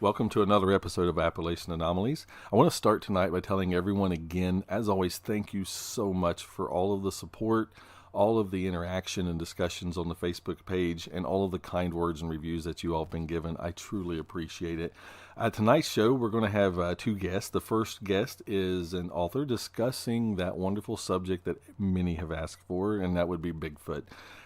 Welcome to another episode of Appalachian Anomalies. I want to start tonight by telling everyone again, as always, thank you so much for all of the support, all of the interaction and discussions on the Facebook page, and all of the kind words and reviews that you all have been given. I truly appreciate it. Tonight's show, we're going to have two guests. The first guest is an author discussing that wonderful subject that many have asked for, and that would be Bigfoot.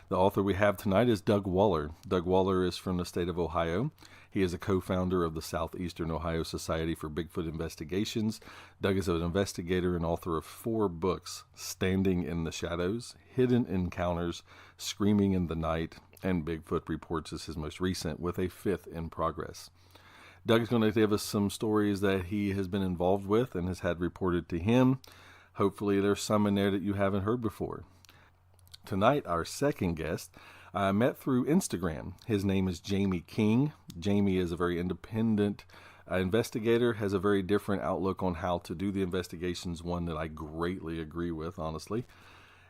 The author we have tonight is Doug Waller. Doug Waller is from the state of Ohio. He is a co-founder of the Southeastern Ohio Society for Bigfoot Investigations. Doug is an investigator and author of 4 books, Standing in the Shadows, Hidden Encounters, Screaming in the Night, and Bigfoot Reports is his most recent, with a 5th in progress. Doug is going to give us some stories that he has been involved with and has had reported to him. Hopefully there's some in there that you haven't heard before. Tonight, our second guest I met through Instagram. His name is Jami King. Jami is a very independent investigator, has a very different outlook on how to do the investigations, one that I greatly agree with, honestly.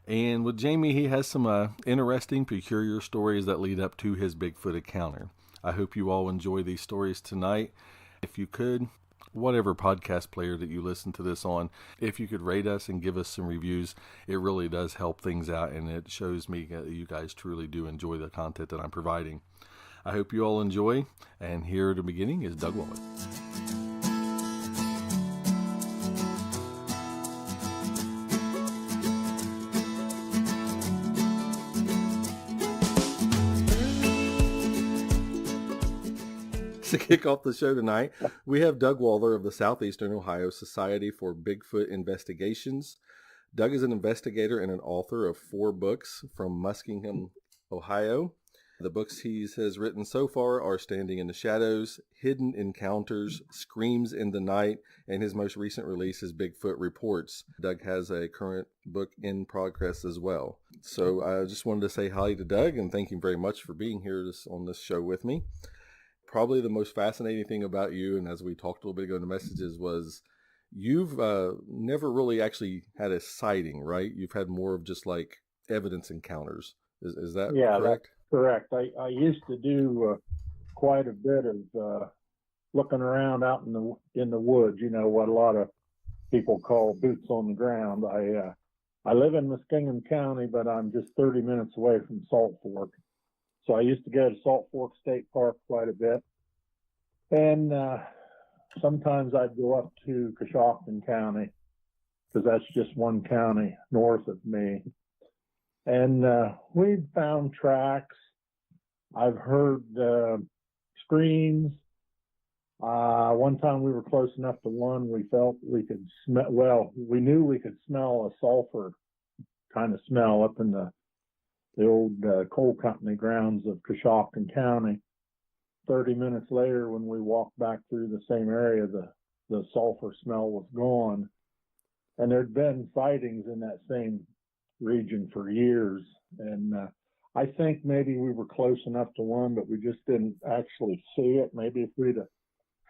And with Jami, he has some interesting, peculiar stories that lead up to his Bigfoot encounter. I hope you all enjoy these stories tonight. If you could, whatever podcast player that you listen to this on, if you could rate us and give us some reviews, it really does help things out, and it shows me that you guys truly do enjoy the content that I'm providing. I hope you all enjoy, and here at the beginning is Doug Waller. To kick off the show tonight, we have Doug Waller of the Southeastern Ohio Society for Bigfoot Investigations. Doug is an investigator and an author of 4 books from Muskingum, Ohio. The books he has written so far are Standing in the Shadows, Hidden Encounters, Screams in the Night, and his most recent release is Bigfoot Reports. Doug has a current book in progress as well. So I just wanted to say hi to Doug and thank him very much for being here on this show with me. Probably the most fascinating thing about you, and as we talked a little bit ago in the messages, was you've never really actually had a sighting, right? You've had more of just like evidence encounters. Is that correct? Yeah, that's correct. I used to do quite a bit of looking around out in the woods. You know what a lot of people call boots on the ground. I live in Muskingum County, but I'm just 30 minutes away from Salt Fork. So I used to go to Salt Fork State Park quite a bit. And sometimes I'd go up to Coshocton County, because that's just one county north of me. And we'd found tracks. I've heard screams. One time we were close enough to one, we felt we could smell, well, we knew we could smell a sulfur kind of smell up in the old coal company grounds of Coshocton County. 30 minutes later, when we walked back through the same area, the sulfur smell was gone. And there'd been sightings in that same region for years. And I think maybe we were close enough to one, but we just didn't actually see it. Maybe if we'd have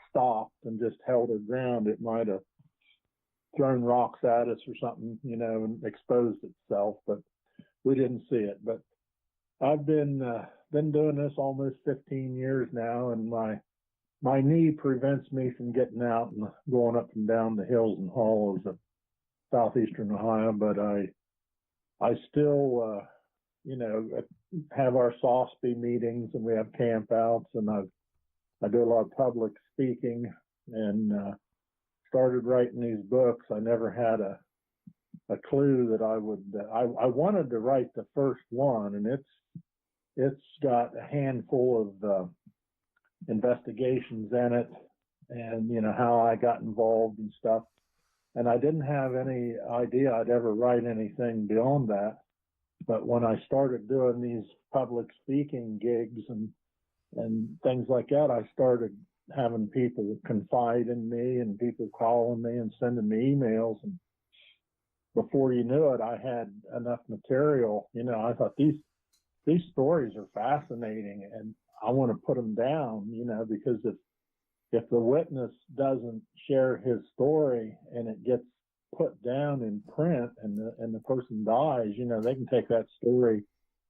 stopped and just held our ground, it might have thrown rocks at us or something, you know, and exposed itself. But we didn't see it. But I've been doing this almost 15 years now, and my knee prevents me from getting out and going up and down the hills and hollows of southeastern Ohio. But I still, you know, have our SOSP meetings, and we have camp outs, and I do a lot of public speaking, and started writing these books. I never had a clue that I would. I wanted to write the first one, and it's got a handful of investigations in it, and you know how I got involved and stuff. And I didn't have any idea I'd ever write anything beyond that. But when I started doing these public speaking gigs and things like that, I started having people confide in me and people calling me and sending me emails, and before you knew it, I had enough material. You know, I thought these stories are fascinating, and I want to put them down. You know, because if the witness doesn't share his story and it gets put down in print, and the person dies, you know, they can take that story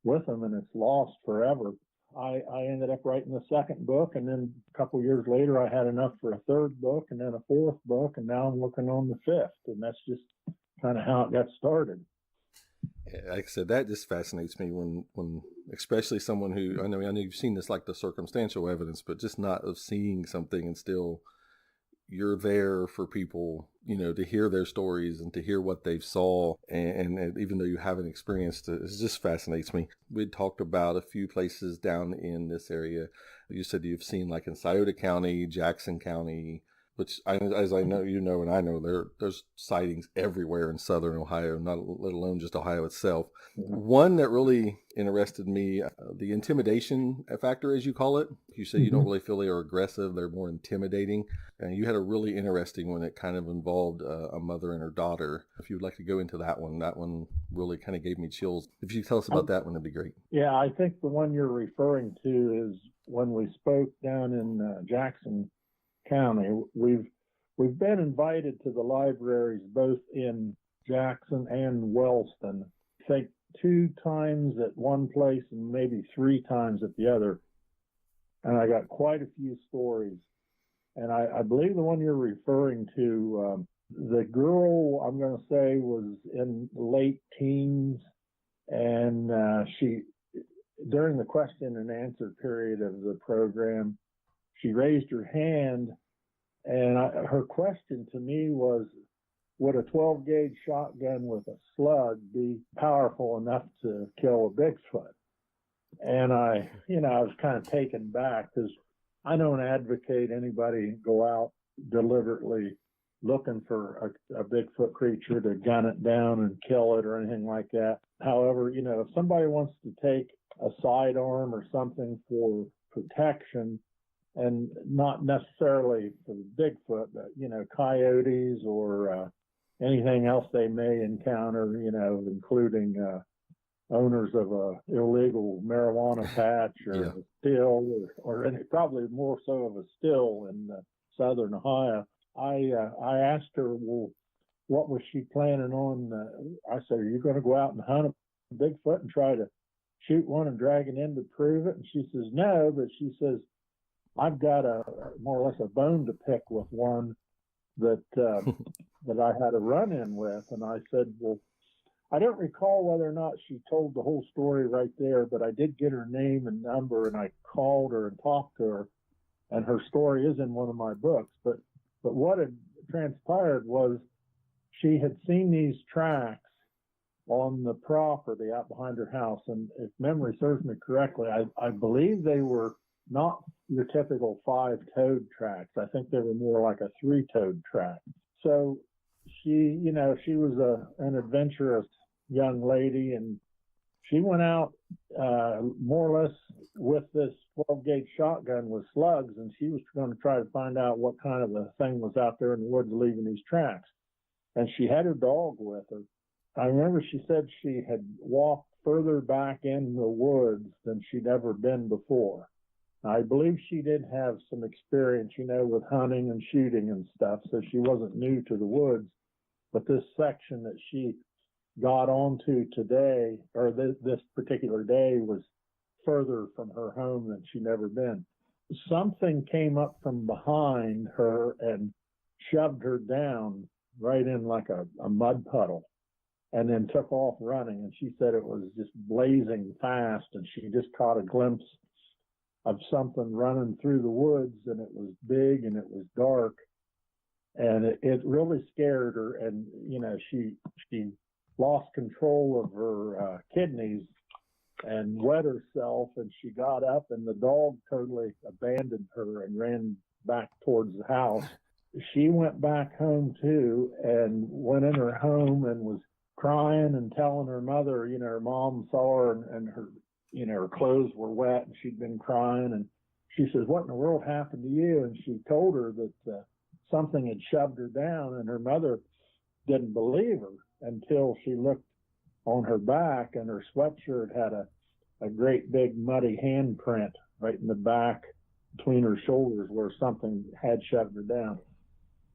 with them, and it's lost forever. I ended up writing the second book, and then a couple years later, I had enough for a third book, and then a fourth book, and now I'm working on the fifth, and that's just kind of how it got started. Like I said, that just fascinates me when especially someone who, I know you've seen this, like the circumstantial evidence, but just not of seeing something and still you're there for people, to hear their stories and to hear what they've saw. And even though you haven't experienced it, it just fascinates me. We talked about a few places down in this area. You said you've seen like in Scioto County, Jackson County, which, as I know, and I know, there's sightings everywhere in southern Ohio, not let alone just Ohio itself. Mm-hmm. One that really interested me, the intimidation factor, as you call it. You say you don't really feel they are aggressive; they're more intimidating. And you had a really interesting one that kind of involved a mother and her daughter. If you'd like to go into that one really kind of gave me chills. If you tell us about that one, that'd be great. Yeah, I think the one you're referring to is when we spoke down in Jackson County. We've been invited to the libraries both in Jackson and Wellston. I think 2 times at one place and maybe 3 times at the other. And I got quite a few stories. And I believe the one you're referring to, the girl, I'm going to say, was in late teens. And she, during the question and answer period of the program, she raised her hand, and her question to me was, would a 12-gauge shotgun with a slug be powerful enough to kill a Bigfoot? And I was kind of taken back because I don't advocate anybody go out deliberately looking for a Bigfoot creature to gun it down and kill it or anything like that. However, if somebody wants to take a sidearm or something for protection, and not necessarily for Bigfoot, but, coyotes or anything else they may encounter, including owners of a illegal marijuana patch or a still or any, probably more so of a still in southern Ohio. I asked her, well, what was she planning on? I said, are you going to go out and hunt a Bigfoot and try to shoot one and drag it in to prove it? And she says, no, but she says, I've got more or less a bone to pick with one that that I had a run-in with. And I said, well, I don't recall whether or not she told the whole story right there, but I did get her name and number, and I called her and talked to her, and her story is in one of my books. But what had transpired was she had seen these tracks on the property out behind her house, and if memory serves me correctly, I believe they were not your typical 5-toed tracks. I think they were more like a 3-toed track. So she was an adventurous young lady, and she went out more or less with this 12-gauge shotgun with slugs, and she was going to try to find out what kind of a thing was out there in the woods leaving these tracks. And she had her dog with her. I remember she said she had walked further back in the woods than she'd ever been before. I believe she did have some experience, with hunting and shooting and stuff, so she wasn't new to the woods. But this section that she got onto today, or this particular day, was further from her home than she'd ever been. Something came up from behind her and shoved her down right in like a mud puddle, and then took off running. And she said it was just blazing fast, and she just caught a glimpse of something running through the woods, and it was big and it was dark, and it really scared her. And she lost control of her kidneys and wet herself, and she got up, and the dog totally abandoned her and ran back towards the house. She went back home too, and went in her home and was crying and telling her mother, her mom saw her, and her her clothes were wet, and she'd been crying. And she says, what in the world happened to you? And she told her that something had shoved her down, and her mother didn't believe her until she looked on her back, and her sweatshirt had a great big muddy handprint right in the back between her shoulders where something had shoved her down.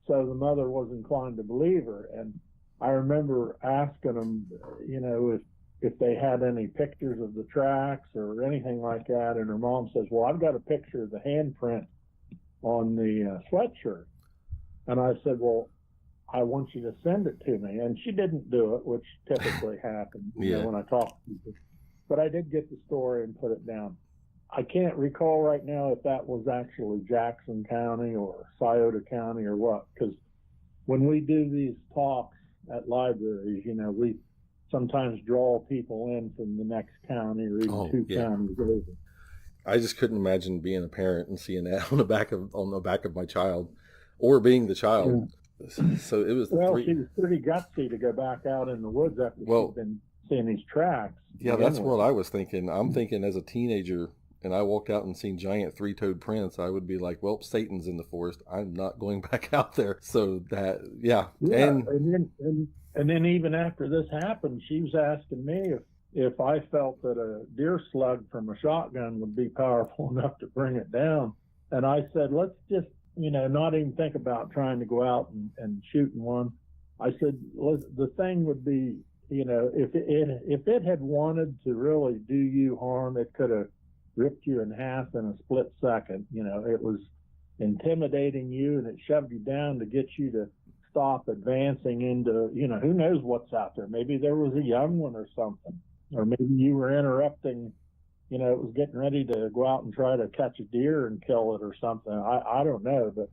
So the mother was inclined to believe her. And I remember asking them, if they had any pictures of the tracks or anything like that. And her mom says, well, I've got a picture of the handprint on the sweatshirt. And I said, well, I want you to send it to me. And she didn't do it, which typically happens when I talk to people. But I did get the story and put it down. I can't recall right now if that was actually Jackson County or Scioto County or what, because when we do these talks at libraries, we sometimes draw people in from the next county or even two counties over. I just couldn't imagine being a parent and seeing that on the back of my child, or being the child. Yeah. So it was. Well, she was pretty gutsy to go back out in the woods after she'd been seeing these tracks. Yeah, that's what I was thinking. I'm thinking as a teenager, and I walked out and seen giant three-toed prints, I would be like, well, Satan's in the forest. I'm not going back out there. So that, And then even after this happened, she was asking me if I felt that a deer slug from a shotgun would be powerful enough to bring it down. And I said, let's just, not even think about trying to go out and shooting one. I said, the thing would be, if it had wanted to really do you harm, it could have ripped you in half in a split second. It was intimidating you, and it shoved you down to get you to stop advancing into, who knows what's out there. Maybe there was a young one or something, or maybe you were interrupting, it was getting ready to go out and try to catch a deer and kill it or something. I don't know, but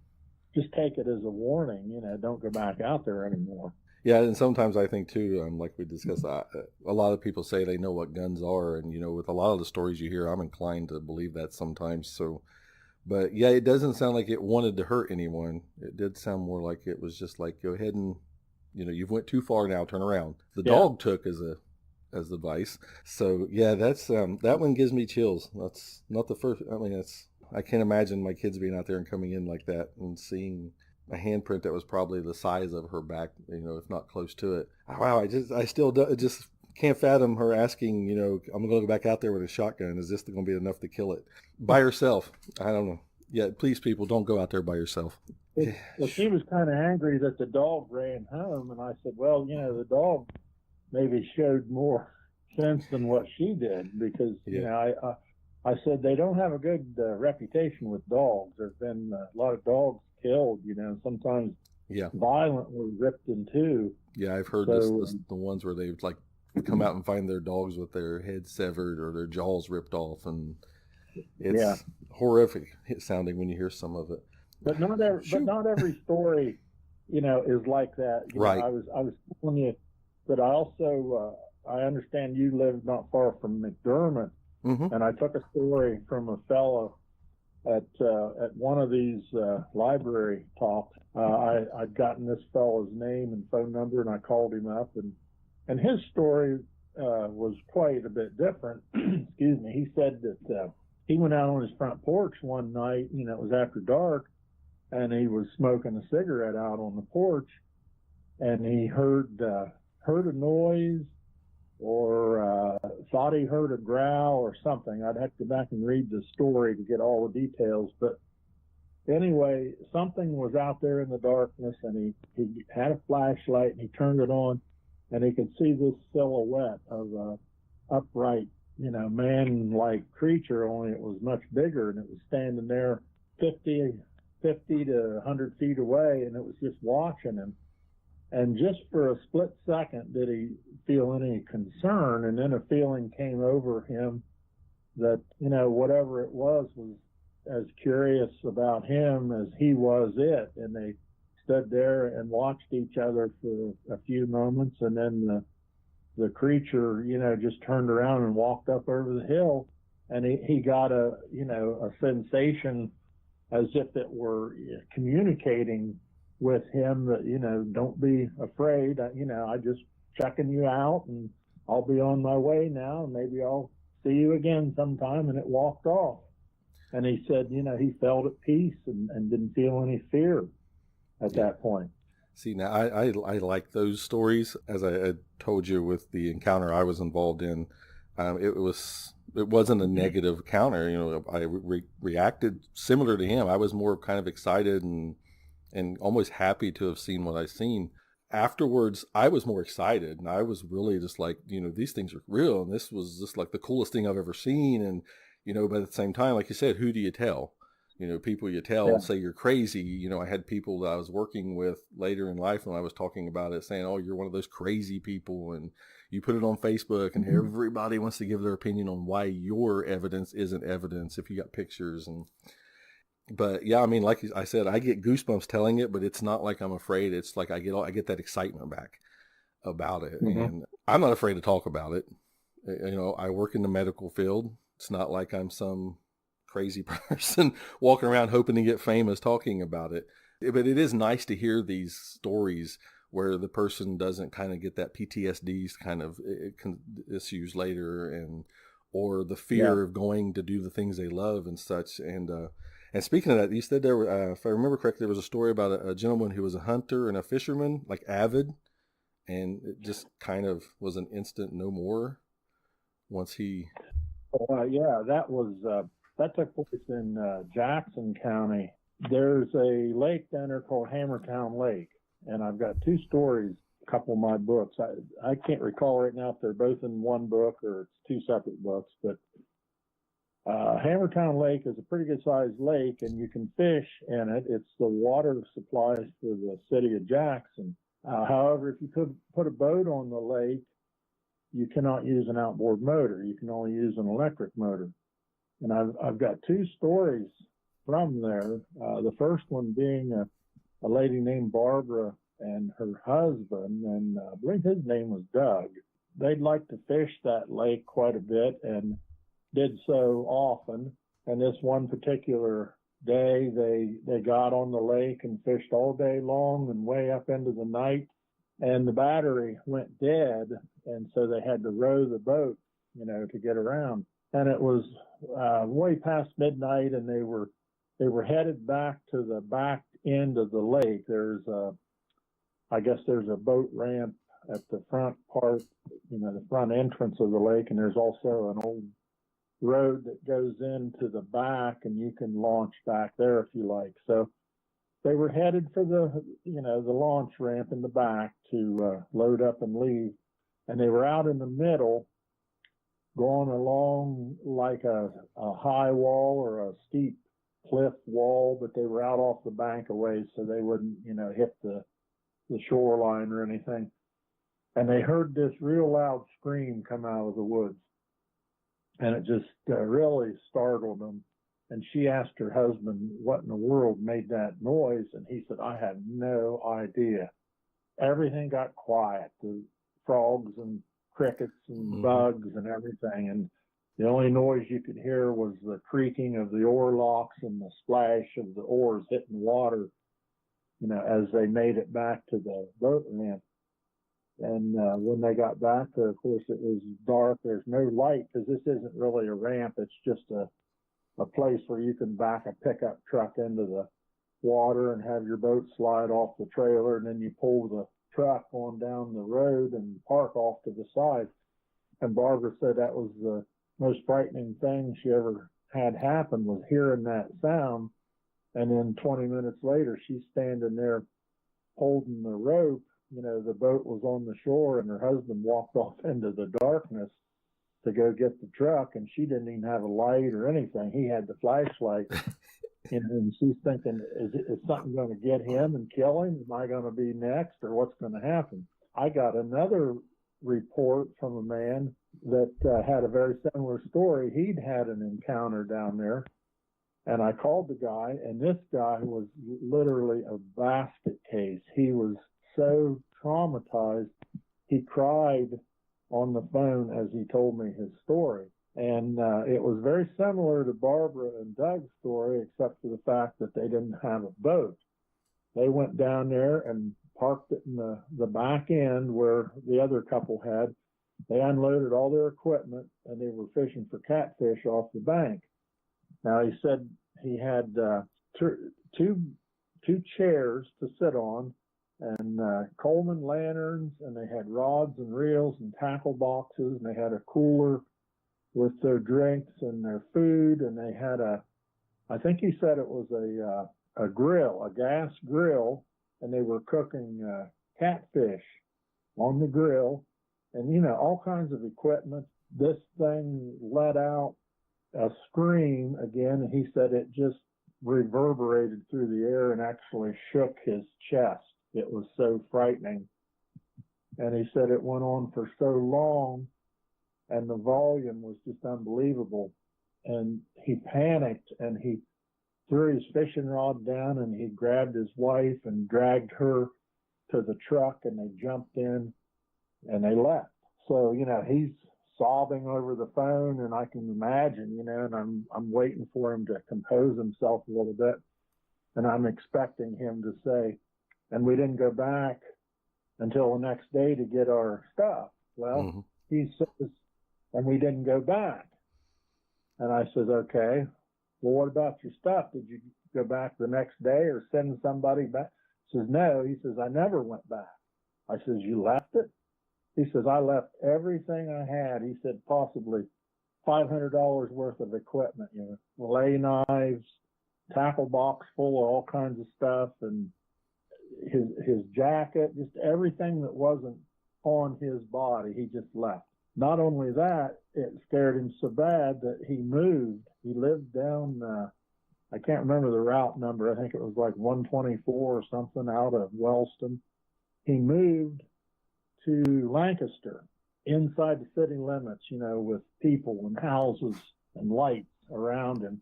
just take it as a warning, don't go back out there anymore. Yeah, and sometimes I think too, like we discussed, a lot of people say they know what guns are, and with a lot of the stories you hear, I'm inclined to believe that sometimes. So, but yeah, it doesn't sound like it wanted to hurt anyone. It did sound more like it was just like, go ahead and, you've went too far now, turn around. The dog took as advice. So yeah, that's that one gives me chills. That's not the first. I mean, I can't imagine my kids being out there and coming in like that and seeing a handprint that was probably the size of her back, if not close to it. Wow, I still just can't fathom her asking, I'm going to go back out there with a shotgun. Is this going to be enough to kill it by herself? I don't know. Yeah, please, people, don't go out there by yourself. Well, she was kind of angry that the dog ran home, and I said, well, the dog maybe showed more sense than what she did, because I said they don't have a good reputation with dogs. There've been a lot of dogs killed, sometimes violently ripped in two. Yeah, I've heard the ones where they've like come out and find their dogs with their heads severed or their jaws ripped off, and it's horrific sounding when you hear some of it. But not every story, is like that. Right. I was telling you that I also I understand you live not far from McDermott, and I took a story from a fellow at one of these library talks. I'd gotten this fellow's name and phone number, and I called him up, and his story was quite a bit different. Excuse me. He said that he went out on his front porch one night, it was after dark, and he was smoking a cigarette out on the porch, and he heard a noise, or thought he heard a growl or something. I'd have to go back and read the story to get all the details. But anyway, something was out there in the darkness, and he had a flashlight, and he turned it on, and he could see this silhouette of a upright, man-like creature, only it was much bigger, and it was standing there 50 to 100 feet away, and it was just watching him. And just for a split second did he feel any concern, and then a feeling came over him that, whatever it was as curious about him as he was it. And they stood there and watched each other for a few moments, and then the creature, just turned around and walked up over the hill, and he got a sensation as if it were communicating with him that, don't be afraid. I just checking you out, and I'll be on my way now, and maybe I'll see you again sometime. And it walked off. And he said, he felt at peace and didn't feel any fear at that point. See, now I like those stories. As I had told you with the encounter I was involved in, it wasn't a negative encounter. I reacted similar to him. I was more kind of excited and almost happy to have seen what I seen. afterwards, I was more excited, and I was really just like, these things are real, and this was just like the coolest thing I've ever seen. And but at the same time, like you said, who do you tell? People you tell Yeah. say you're crazy. I had people that I was working with later in life when I was talking about it saying, oh, you're one of those crazy people, and you put it on Facebook, and Mhm. everybody wants to give their opinion on why your evidence isn't evidence if you got pictures. But yeah, I mean, like I said, I get goosebumps telling it, but it's not like I'm afraid. It's like I get that excitement back about it, Mhm. and I'm not afraid to talk about it. I work in the medical field. It's not like I'm some crazy person walking around hoping to get famous talking about it. But it is nice to hear these stories where the person doesn't kind of get that PTSD kind of issues later, and or the Yeah. fear of going to do the things they love and such. And speaking of that, you said there were, if I remember correctly, there was a story about a gentleman who was a hunter and a fisherman, like avid, and it just kind of was an instant no more once he. Yeah, that took place in Jackson County. There's a lake down there called Hammertown Lake, and I've got two stories. A couple of my books. I can't recall right now if they're both in one book or it's two separate books, but Hammertown Lake is a pretty good sized lake, and you can fish in it. It's the water supplies for the city of Jackson. However, if you could put a boat on the lake, you cannot use an outboard motor. You can only use an electric motor. And I've got two stories from there. The first one being a lady named Barbara and her husband, and I believe his name was Doug. They'd like to fish that lake quite a bit and did so often. And this one particular day, they got on the lake and fished all day long and way up into the night. And the battery went dead, and so they had to row the boat, to get around. And it was way past midnight, and they were headed back to the back end of the lake. I guess there's a boat ramp at the front part, the front entrance of the lake, and there's also an old road that goes into the back, and you can launch back there if you like. So they were headed for the launch ramp in the back to load up and leave, and they were out in the middle, going along like a high wall or a steep cliff wall, but they were out off the bank a ways so they wouldn't hit the shoreline or anything. And they heard this real loud scream come out of the woods, and it just really startled them. And she asked her husband what in the world made that noise, and he said, I had no idea. Everything got quiet, the frogs and crickets and Mm-hmm. bugs and everything, and the only noise you could hear was the creaking of the oar locks and the splash of the oars hitting water, as they made it back to the boat ramp. And when they got back there, of course, it was dark. There's no light because this isn't really a ramp. It's just a place where you can back a pickup truck into the water and have your boat slide off the trailer, and then you pull the truck on down the road and park off to the side. And Barbara said that was the most frightening thing she ever had happen, was hearing that sound. And then 20 minutes later, she's standing there holding the rope. The boat was on the shore, and her husband walked off into the darkness to go get the truck, and she didn't even have a light or anything. He had the flashlight. And she's thinking, is something going to get him and kill him? Am I going to be next, or what's going to happen? I got another report from a man that had a very similar story. He'd had an encounter down there, and I called the guy, and this guy was literally a basket case. He was so traumatized, he cried on the phone as he told me his story. And it was very similar to Barbara and Doug's story, except for the fact that they didn't have a boat. They went down there and parked it in the back end where the other couple had. They unloaded all their equipment, and they were fishing for catfish off the bank. Now, he said he had two chairs to sit on, and Coleman lanterns, and they had rods and reels and tackle boxes, and they had a cooler with their drinks and their food, and they had I think he said it was a grill, a gas grill, and they were cooking catfish on the grill, and all kinds of equipment. This thing let out a scream again, and he said it just reverberated through the air and actually shook his chest. It was so frightening. And he said it went on for so long, and the volume was just unbelievable. And he panicked, and he threw his fishing rod down, and he grabbed his wife and dragged her to the truck, and they jumped in and they left. So, he's sobbing over the phone, and I can imagine, and I'm waiting for him to compose himself a little bit, and I'm expecting him to say, and we didn't go back until the next day to get our stuff. Well, he says, and we didn't go back. And I said, okay, well, what about your stuff? Did you go back the next day or send somebody back? He says, no. He says, I never went back. I says, you left it? He says, I left everything I had. He said, possibly $500 worth of equipment, fillet knives, tackle box full of all kinds of stuff, and his jacket, just everything that wasn't on his body, he just left. Not only that, it scared him so bad that he moved. He lived down, I can't remember the route number. I think it was like 124 or something out of Wellston. He moved to Lancaster, inside the city limits, with people and houses and lights around him.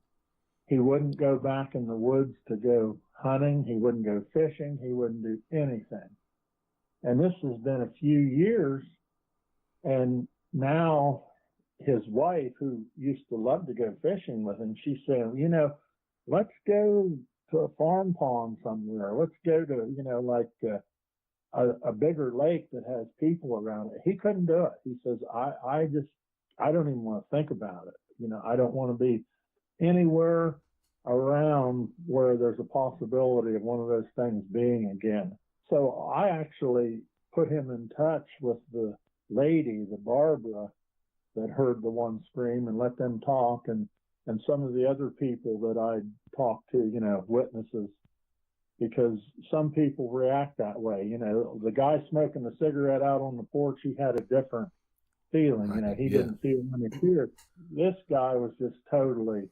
He wouldn't go back in the woods to go hunting. He wouldn't go fishing. He wouldn't do anything. And this has been a few years. And now his wife, who used to love to go fishing with him, she's saying, let's go to a farm pond somewhere. Let's go to, a bigger lake that has people around it. He couldn't do it. He says, I don't even want to think about it. I don't want to be anywhere around where there's a possibility of one of those things being again. So I actually put him in touch with the lady, the Barbara, that heard the one scream, and let them talk, and some of the other people that I talked to, witnesses, because some people react that way. The guy smoking the cigarette out on the porch, he had a different feeling. He didn't feel any fear. This guy was just totally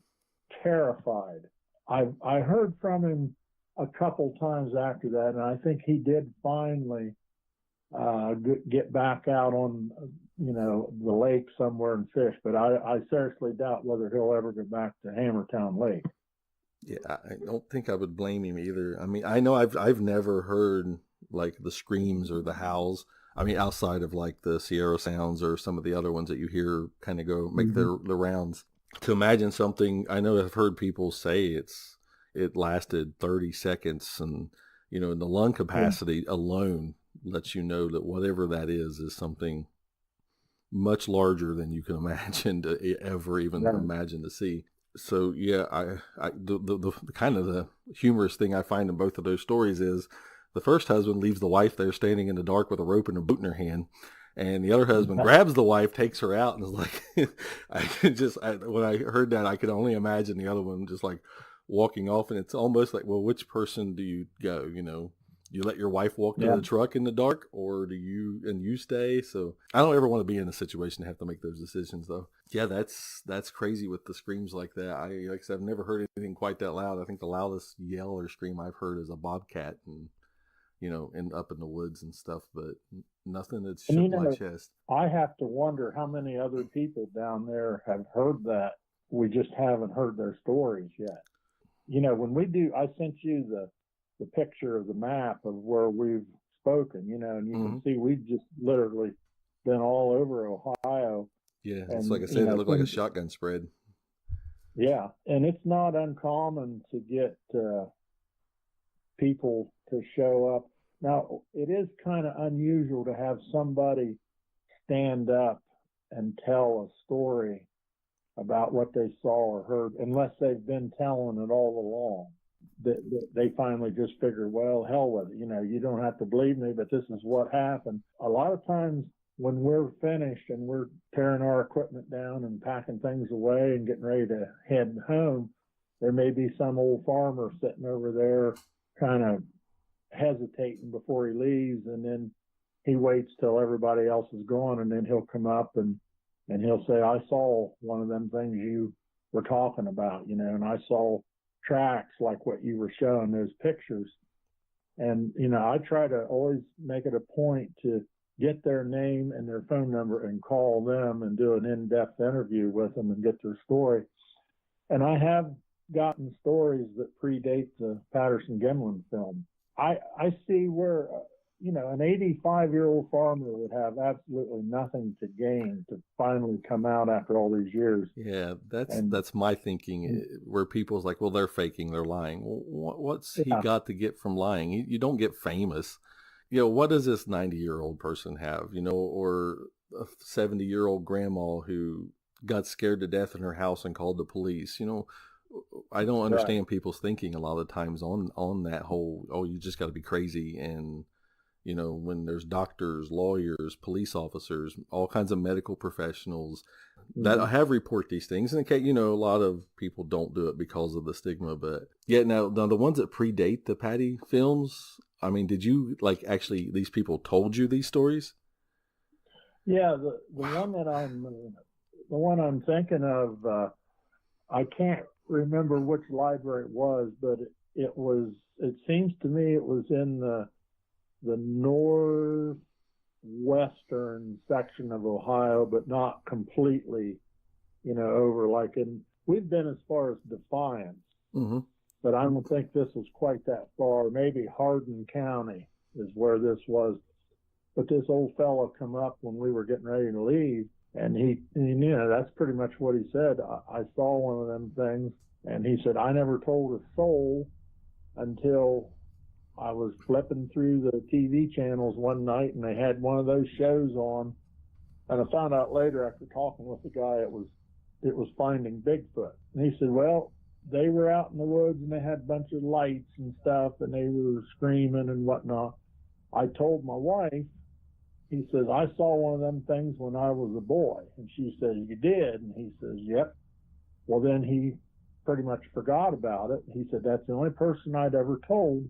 terrified. I heard from him a couple times after that, and I think he did finally get back out on the lake somewhere and fish, but I seriously doubt whether he'll ever go back to Hammertown Lake. Yeah, I don't think I would blame him either. I mean, I know I've never heard like the screams or the howls. I mean, outside of like the Sierra Sounds or some of the other ones that you hear kind of go make the rounds. To imagine something, I know I've heard people say it lasted 30 seconds, and the lung capacity alone lets you know that whatever that is something much larger than you can imagine to ever even imagine to see. So yeah, the kind of the humorous thing I find in both of those stories is the first husband leaves the wife there standing in the dark with a rope and a boot in her hand, and the other husband grabs the wife, takes her out, and is like, when I heard that, I could only imagine the other one just like walking off, and it's almost like, well, which person do you go? You let your wife walk to the truck in the dark, or do you stay? So I don't ever want to be in a situation to have to make those decisions, though. Yeah, that's crazy with the screams like that. Like I said, I've never heard anything quite that loud. I think the loudest yell or scream I've heard is a bobcat, and up in the woods and stuff, but nothing that's shook my chest. I have to wonder how many other people down there have heard that. We just haven't heard their stories yet. When we do, I sent you the picture of the map of where we've spoken, and you can see we've just literally been all over Ohio. Yeah, it's like I said, it looked like a shotgun spread. Yeah, and it's not uncommon to get people to show up. Now, it is kind of unusual to have somebody stand up and tell a story about what they saw or heard, unless they've been telling it all along. They finally just figure, well, hell with it. You don't have to believe me, but this is what happened. A lot of times when we're finished and we're tearing our equipment down and packing things away and getting ready to head home, there may be some old farmer sitting over there kind of hesitating before he leaves, and then he waits till everybody else is gone, and then he'll come up and he'll say, I saw one of them things you were talking about, and I saw tracks like what you were showing, those pictures. And, I try to always make it a point to get their name and their phone number and call them and do an in-depth interview with them and get their story. And I have gotten stories that predate the Patterson-Gimlin film. I see where, an 85-year-old farmer would have absolutely nothing to gain to finally come out after all these years. Yeah, that's my thinking, where people's like, well, they're faking, they're lying. Well, what's he got to get from lying? You don't get famous. What does this 90-year-old person have, or a 70-year-old grandma who got scared to death in her house and called the police? I don't understand people's thinking a lot of times on that whole, you just got to be crazy. And when there's doctors, lawyers, police officers, all kinds of medical professionals that have report these things. And okay, a lot of people don't do it because of the stigma, but now the ones that predate the Patty films, I mean, did you actually, these people told you these stories? Yeah. The one I'm thinking of, I can't remember which library it was, but it seems to me it was in the northwestern section of Ohio, but not completely, over we've been as far as Defiance, but I don't think this was quite that far. Maybe Hardin County is where this was. But this old fellow come up when we were getting ready to leave, and he that's pretty much what he said. I saw one of them things, and he said, I never told a soul until I was flipping through the TV channels one night, and they had one of those shows on, and I found out later after talking with the guy it was Finding Bigfoot. And he said, well, they were out in the woods and they had a bunch of lights and stuff, and they were screaming and whatnot. I told my wife, he says, I saw one of them things when I was a boy. And she says, you did? And he says, yep. Well, then he pretty much forgot about it. He said, that's the only person I'd ever told.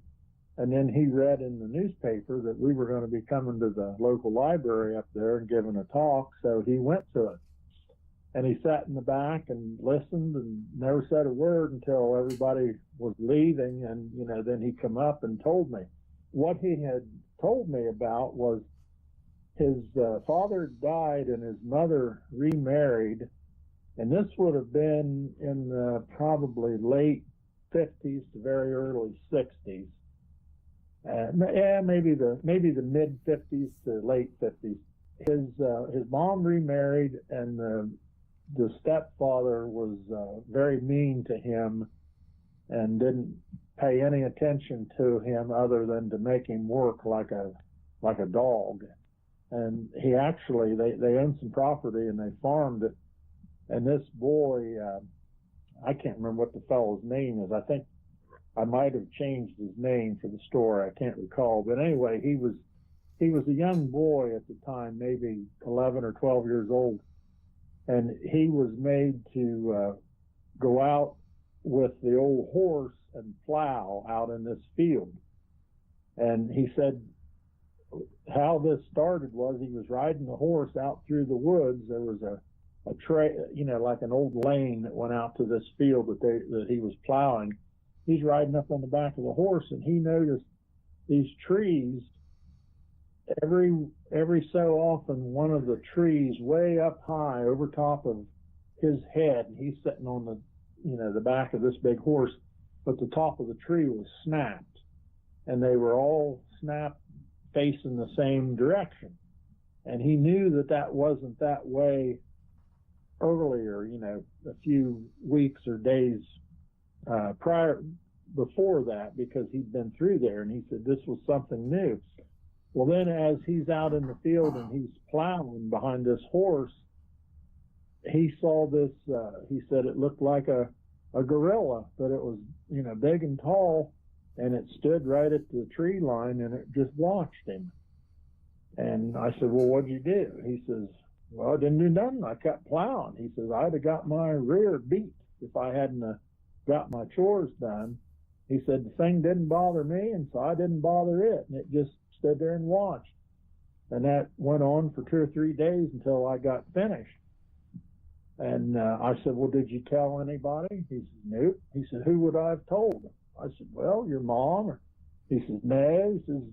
And then he read in the newspaper that we were going to be coming to the local library up there and giving a talk. So he went to it. And he sat in the back and listened and never said a word until everybody was leaving. And, then he come up and told me. What he had told me about was his father died and his mother remarried. And this would have been in the probably late 50s to very early 60s. Maybe the mid 50s to late 50s. His mom remarried, and the stepfather was very mean to him and didn't pay any attention to him other than to make him work like a dog. And he actually, they owned some property and they farmed it. And this boy, I can't remember what the fellow's name is. I think I might have changed his name for the story. I can't recall. But anyway, he was a young boy at the time, maybe 11 or 12 years old. And he was made to go out with the old horse and plow out in this field. And he said how this started was he was riding the horse out through the woods. There was a trail, like an old lane that went out to this field that he was plowing. He's riding up on the back of the horse, and he noticed these trees. Every so often, one of the trees way up high over top of his head, and he's sitting on the back of this big horse, but the top of the tree was snapped, and they were all snapped facing the same direction. And he knew that wasn't that way earlier, a few weeks or days before that, because he'd been through there, and he said this was something new. Well, then as he's out in the field and he's plowing behind this horse, he saw this, he said it looked like a gorilla, but it was, big and tall, and it stood right at the tree line, and it just watched him. And I said, well, what'd you do? He says, well, I didn't do nothing. I kept plowing. He says, I'd have got my rear beat if I hadn't got my chores done. He said the thing didn't bother me, and so I didn't bother it, and it just stood there and watched. And that went on for 2 or 3 days until I got finished. And I said, well, did you tell anybody? He said, nope. He said, who would I have told? I said, well, your mom. He says, no. He says,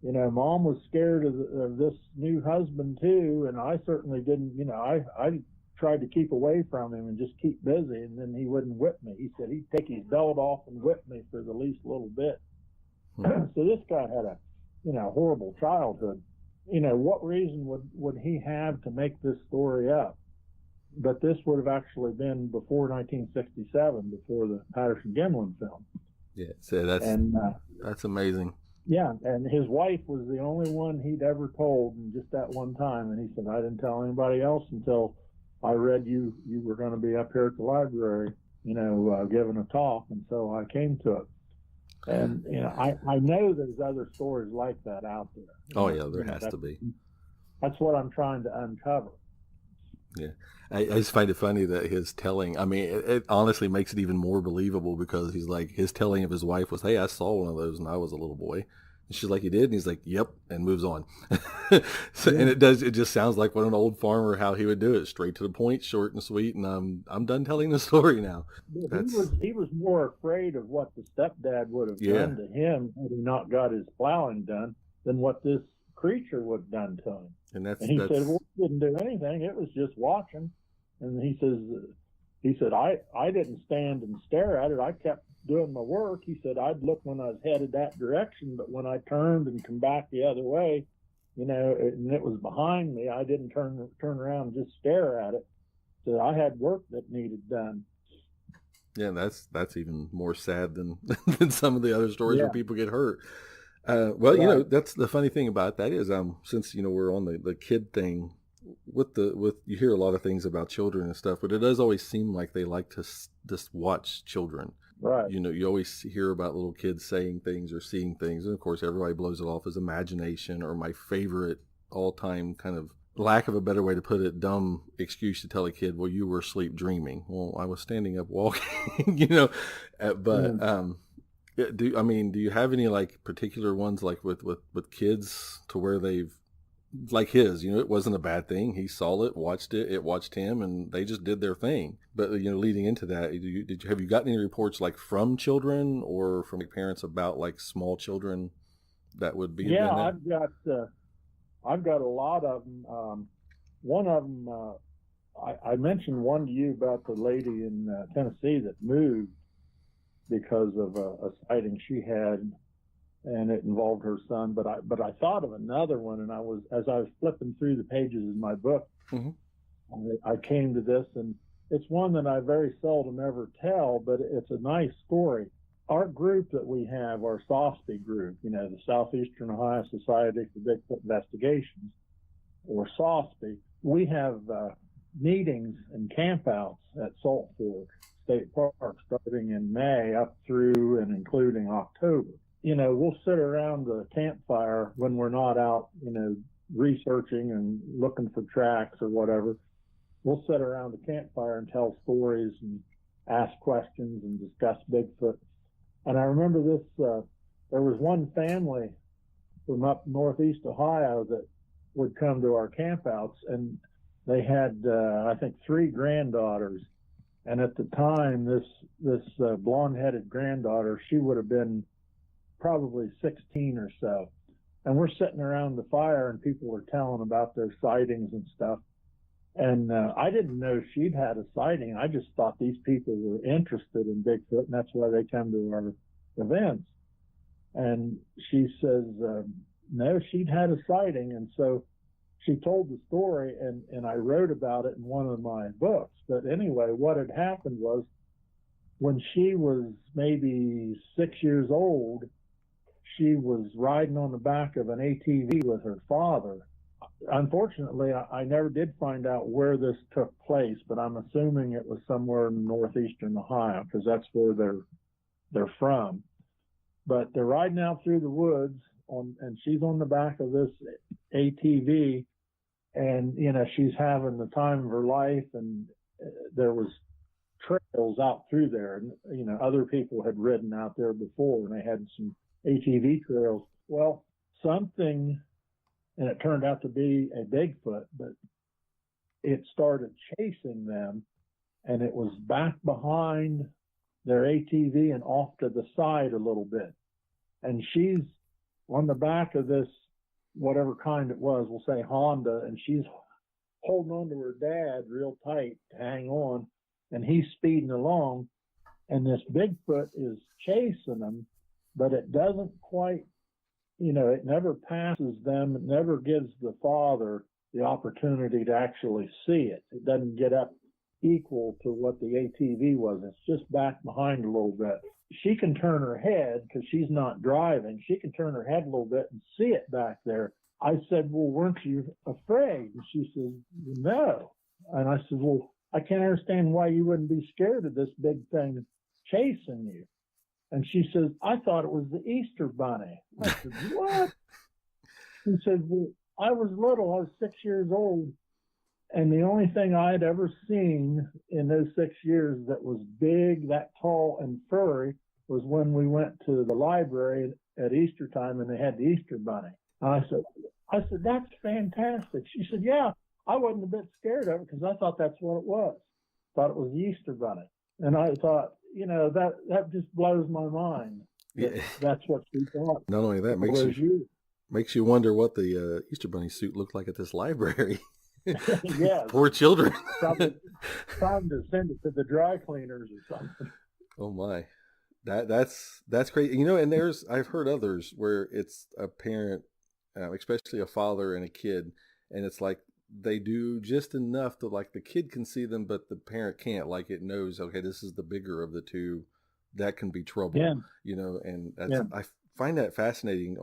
you know, mom was scared of this new husband too, and I certainly didn't, you know, I tried to keep away from him and just keep busy, and then he wouldn't whip me. He said he'd take his belt off and whip me for the least little bit. So this guy had a, you know, horrible childhood. You know, what reason would he have to make this story up? But this would have actually been before 1967, before the Patterson-Gimlin film. Yeah, so that's amazing. Yeah, and his wife was the only one he'd ever told, and just that one time. And he said, I didn't tell anybody else until I read you were going to be up here at the library, you know, giving a talk, and so I came to it. And, you know, I know there's other stories like that out there. Oh, yeah, there has to be. That's what I'm trying to uncover. Yeah. I just find it funny that his telling, I mean, it honestly makes it even more believable, because he's like, his telling of his wife was, hey, I saw one of those when I was a little boy. And she's like, you did? And he's like, yep, and moves on. So, yeah. And it just sounds like what an old farmer, how he would do it, straight to the point, short and sweet, and I'm done telling the story now. He was more afraid of what the stepdad would have done to him had he not got his plowing done than what this creature would have done to him. And he said, well, it didn't do anything. It was just watching. And he said, I didn't stand and stare at it. I kept doing my work. He said, I'd look when I was headed that direction, but when I turned and come back the other way, you know, and it was behind me, I didn't turn around and just stare at it. So I had work that needed done. Yeah, that's even more sad than some of the other stories where people get hurt. Well, you know, that's the funny thing about that is, since, you know, we're on the kid thing, with you hear a lot of things about children and stuff, but it does always seem like they like to just watch children. Right. You know, you always hear about little kids saying things or seeing things, and of course everybody blows it off as imagination, or my favorite all-time kind of, lack of a better way to put it, dumb excuse to tell a kid, well, you were asleep dreaming. Well, I was standing up walking, you know, do you have any like particular ones like with kids to where they've, like his, you know, it wasn't a bad thing. He saw it, watched it, it watched him, and they just did their thing. But, you know, leading into that, have you gotten any reports like from children or from parents about like small children that would be? Yeah, I've got a lot of them. One of them, I mentioned one to you about the lady in Tennessee that moved because of a sighting she had, and it involved her son. But I thought of another one, and as I was flipping through the pages in my book, I came to this, and it's one that I very seldom ever tell, but it's a nice story. Our group that we have, our SOSPI group, you know, the Southeastern Ohio Society for Bigfoot Investigations, or SOSPI, we have meetings and campouts at Salt Fork State Park starting in May up through and including October. You know, we'll sit around the campfire when we're not out, you know, researching and looking for tracks or whatever. We'll sit around the campfire and tell stories and ask questions and discuss Bigfoot. And I remember this, there was one family from up northeast Ohio that would come to our campouts, and they had, I think, 3 granddaughters. And at the time, this blonde-headed granddaughter, she would have been probably 16 or so. And we're sitting around the fire, and people were telling about their sightings and stuff. And I didn't know she'd had a sighting. I just thought these people were interested in Bigfoot, and that's why they come to our events. And she says, no, she'd had a sighting. And so she told the story, and I wrote about it in one of my books. But anyway, what had happened was, when she was maybe 6 years old, she was riding on the back of an ATV with her father. Unfortunately, I never did find out where this took place, but I'm assuming it was somewhere in northeastern Ohio, because that's where they're from. But they're riding out through the woods, and she's on the back of this ATV, and, you know, she's having the time of her life, and there was trails out through there. And, you know, other people had ridden out there before and they had some ATV trails. Well, something, and it turned out to be a Bigfoot, but it started chasing them and it was back behind their ATV and off to the side a little bit. And she's on the back of this, whatever kind it was, we'll say Honda, and she's holding on to her dad real tight to hang on, and he's speeding along, and this Bigfoot is chasing them, but it doesn't quite, you know, it never passes them. It never gives the father the opportunity to actually see it. It doesn't get up equal to what the ATV was. It's just back behind a little bit. She can turn her head because she's not driving. She can turn her head a little bit and see it back there. I said, well, weren't you afraid? And she says, no. And I said, well, I can't understand why you wouldn't be scared of this big thing chasing you. And she says, I thought it was the Easter Bunny. I said, what? She said, well, I was little. I was 6 years old. And the only thing I had ever seen in those 6 years that was big, that tall and furry was when we went to the library at Easter time and they had the Easter Bunny. And I said, that's fantastic. She said, yeah, I wasn't a bit scared of it because I thought that's what it was. Thought it was the Easter Bunny. And I thought, you know, that just blows my mind. Yeah. That's what she thought. Not only that, makes you wonder what the Easter Bunny suit looked like at this library. Yeah. Poor children. Probably time to send it to the dry cleaners or something. Oh my. That's great. You know, and I've heard others where it's a parent, especially a father and a kid, and it's like they do just enough to, like, the kid can see them, but the parent can't. Like, it knows, okay, this is the bigger of the two. That can be trouble. Yeah. You know, and I find that fascinating.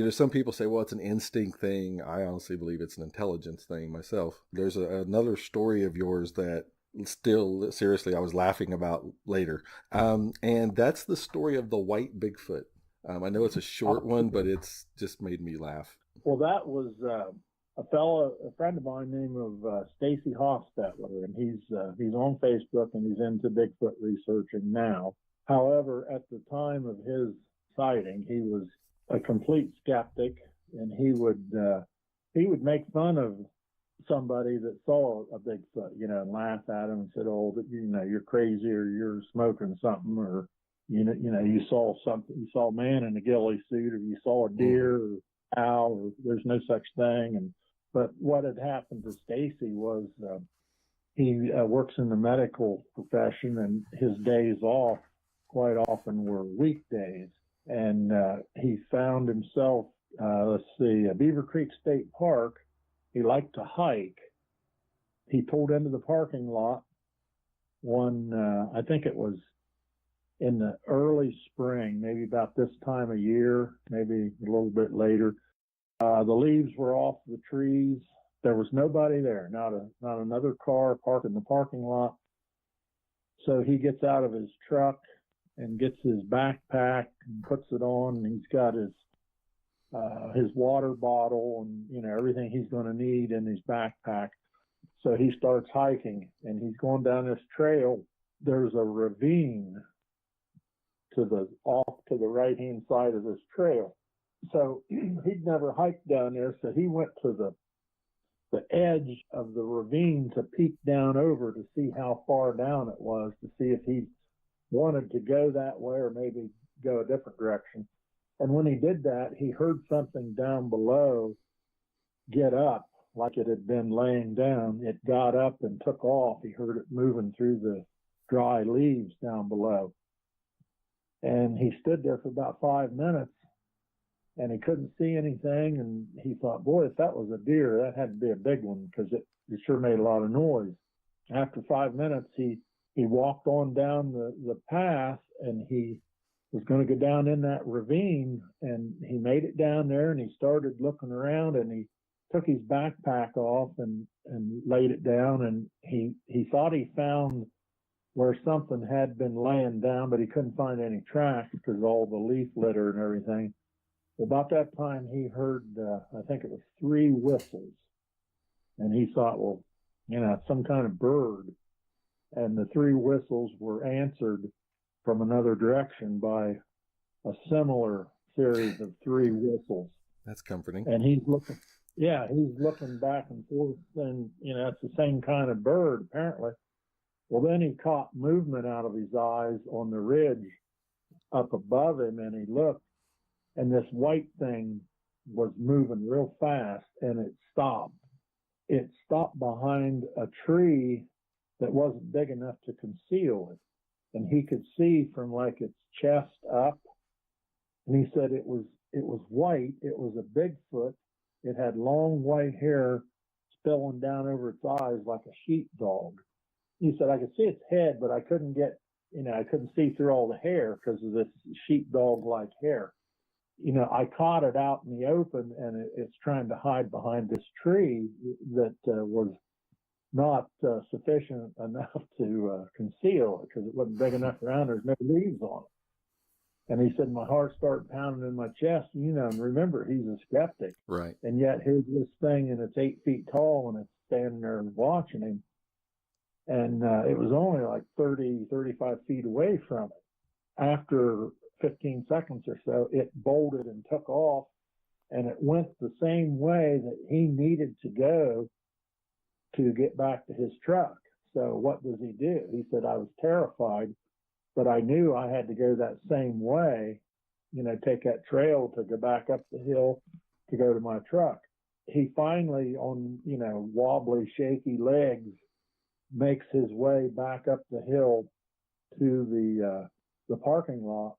Some people say, well, it's an instinct thing. I honestly believe it's an intelligence thing myself. There's another story of yours that still, seriously, I was laughing about later. And that's the story of the white Bigfoot. I know it's a short one, but it's just made me laugh. Well, that was a friend of mine named Stacy Hofstetler, and he's on Facebook and he's into Bigfoot researching now. However, at the time of his sighting, he was a complete skeptic, and he would make fun of somebody that saw a Bigfoot, you know, and laugh at him and said, "Oh, you know, you're crazy, or you're smoking something, or you saw something, you saw a man in a ghillie suit, or you saw a deer or owl, or there's no such thing." But what had happened to Stacy was he works in the medical profession, and his days off quite often were weekdays. And he found himself, Beaver Creek State Park. He liked to hike. He pulled into the parking lot I think it was in the early spring, maybe about this time of year, maybe a little bit later. The leaves were off the trees. There was nobody there, not another car parked in the parking lot. So he gets out of his truck and gets his backpack and puts it on, and he's got his water bottle and, you know, everything he's going to need in his backpack. So he starts hiking, and he's going down this trail. There's a ravine off to the right-hand side of this trail. So he'd never hiked down there, so he went to the edge of the ravine to peek down over to see how far down it was, to see if he wanted to go that way or maybe go a different direction. And when he did that, he heard something down below get up, like it had been laying down. It got up and took off. He heard it moving through the dry leaves down below. And he stood there for about 5 minutes, and he couldn't see anything. And he thought, boy, if that was a deer, that had to be a big one, because it sure made a lot of noise. After 5 minutes, he walked on down the path, and he was going to go down in that ravine, and he made it down there, and he started looking around, and he took his backpack off and laid it down, and he thought he found where something had been laying down, but he couldn't find any tracks because of all the leaf litter and everything. About that time, he heard, I think it was 3 whistles, and he thought, well, you know, it's some kind of bird. and the three whistles were answered from another direction by a similar series of three whistles. That's comforting. And he's looking back and forth, and it's the same kind of bird apparently. Well, then he caught movement out of his eyes on the ridge up above him, and he looked, and this white thing was moving real fast, and it stopped. It stopped behind a tree that wasn't big enough to conceal it, and he could see from like its chest up. And he said it was white. It was a Bigfoot. It had long white hair spilling down over its eyes like a sheepdog. He said I could see its head, but I couldn't I couldn't see through all the hair because of this sheepdog-like hair. I caught it out in the open, and it's trying to hide behind this tree that was not sufficient enough to conceal it because it wasn't big enough around. There's no leaves on it. And he said, my heart started pounding in my chest, and remember, he's a skeptic. Right. And yet here's this thing, and it's 8 feet tall, and it's standing there watching him. And it was only like 30, 35 feet away from it. After 15 seconds or so, it bolted and took off, and it went the same way that he needed to go to get back to his truck. So what does he do? He said, I was terrified, but I knew I had to go that same way, take that trail to go back up the hill to go to my truck. He finally, on, wobbly, shaky legs, makes his way back up the hill to the parking lot.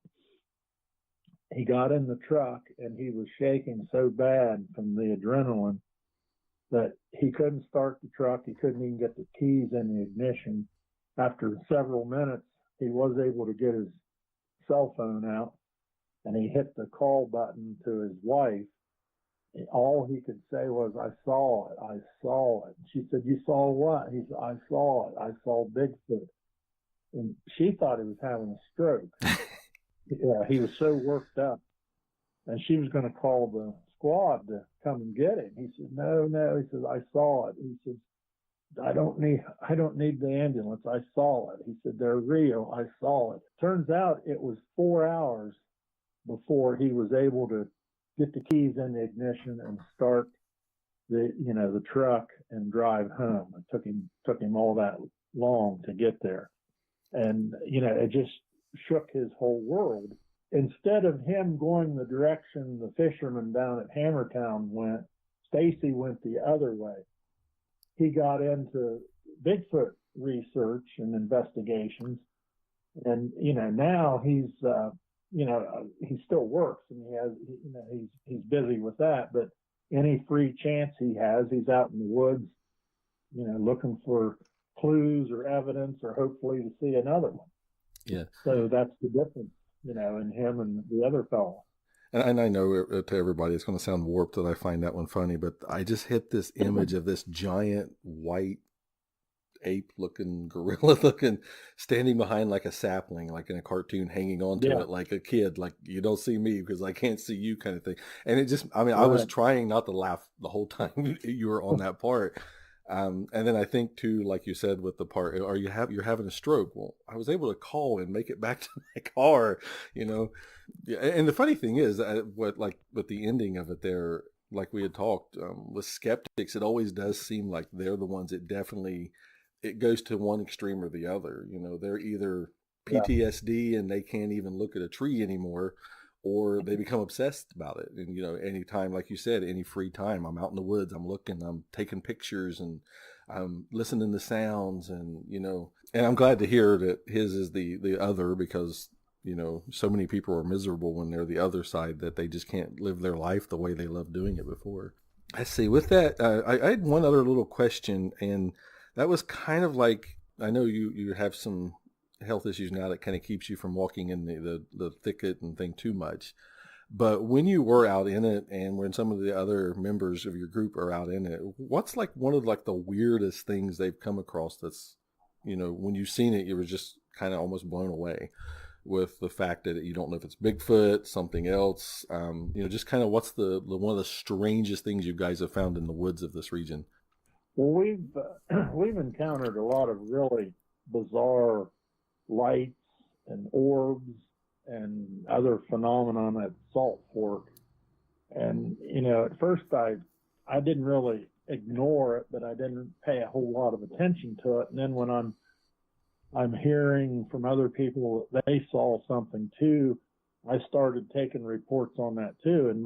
He got in the truck, and he was shaking so bad from the adrenaline that he couldn't start the truck. He couldn't even get the keys in the ignition. After several minutes, he was able to get his cell phone out, and he hit the call button to his wife. All he could say was, I saw it. I saw it. She said, you saw what? He said, I saw it. I saw Bigfoot. And she thought he was having a stroke. Yeah, he was so worked up. And she was going to call the squad to come and get him. He said, no. He said, I saw it. He said, I don't need the ambulance. I saw it. He said, they're real. I saw it. Turns out it was 4 hours before he was able to get the keys in the ignition and start the truck and drive home. It took him all that long to get there. And, it just shook his whole world. Instead of him going the direction the fisherman down at Hammertown went, Stacy went the other way. He got into Bigfoot research and investigations. And, now he's he still works, and he's busy with that, but any free chance he has, he's out in the woods, looking for clues or evidence, or hopefully to see another one. Yeah. So that's the difference, in him and the other fellow. And I know to everybody it's going to sound warped that I find that one funny, but I just hit this image of this giant white ape looking, gorilla looking, standing behind like a sapling, like in a cartoon, hanging on to it like a kid, like you don't see me because I can't see you kind of thing. And it just, I was trying not to laugh the whole time you were on that part. And then I think too, like you said with the part, you're having a stroke. Well, I was able to call and make it back to my car, And the funny thing is, with the ending of it there, like we had talked with skeptics, it always does seem like they're the ones that definitely, it goes to one extreme or the other. They're either PTSD and they can't even look at a tree anymore, or they become obsessed about it. And, anytime, like you said, any free time, I'm out in the woods, I'm looking, I'm taking pictures, and I'm listening to sounds, and, and I'm glad to hear that his is the other, because, so many people are miserable when they're the other side, that they just can't live their life the way they loved doing it before. Let's see, with that, I had one other little question, and that was kind of like, I know you have some health issues now that kind of keeps you from walking in the thicket and thing too much. But when you were out in it, and when some of the other members of your group are out in it, what's like one of like the weirdest things they've come across that's, when you've seen it, you were just kind of almost blown away with the fact that you don't know if it's Bigfoot, something else, just kind of what's the one of the strangest things you guys have found in the woods of this region? Well, we've encountered a lot of really bizarre lights and orbs and other phenomenon at Salt Fork. And, at first I didn't really ignore it, but I didn't pay a whole lot of attention to it. And then when I'm hearing from other people that they saw something too, I started taking reports on that too. And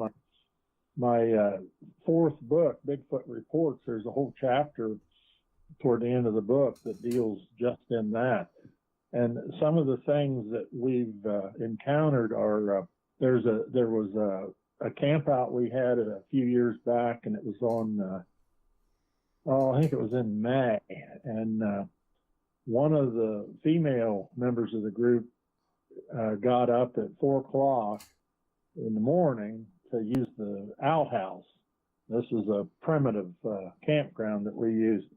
my fourth book, Bigfoot Reports, there's a whole chapter toward the end of the book that deals just in that. And some of the things that we've encountered are there was a camp out we had a few years back, and it was on I think it was in May, and one of the female members of the group got up at 4:00 in the morning to use the outhouse. This is a primitive campground that we used,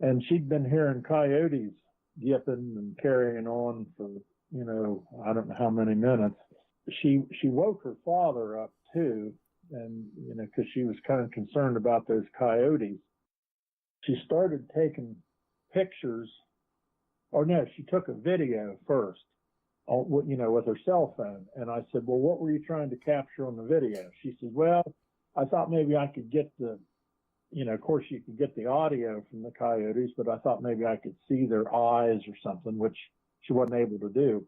and she'd been hearing coyotes yipping and carrying on for I don't know how many minutes. She woke her father up too, and because she was kind of concerned about those coyotes. She started taking pictures, or no, she took a video first, with her cell phone. And I said, well, what were you trying to capture on the video? She said, well, I thought maybe I could get of course you could get the audio from the coyotes, but I thought maybe I could see their eyes or something, which she wasn't able to do.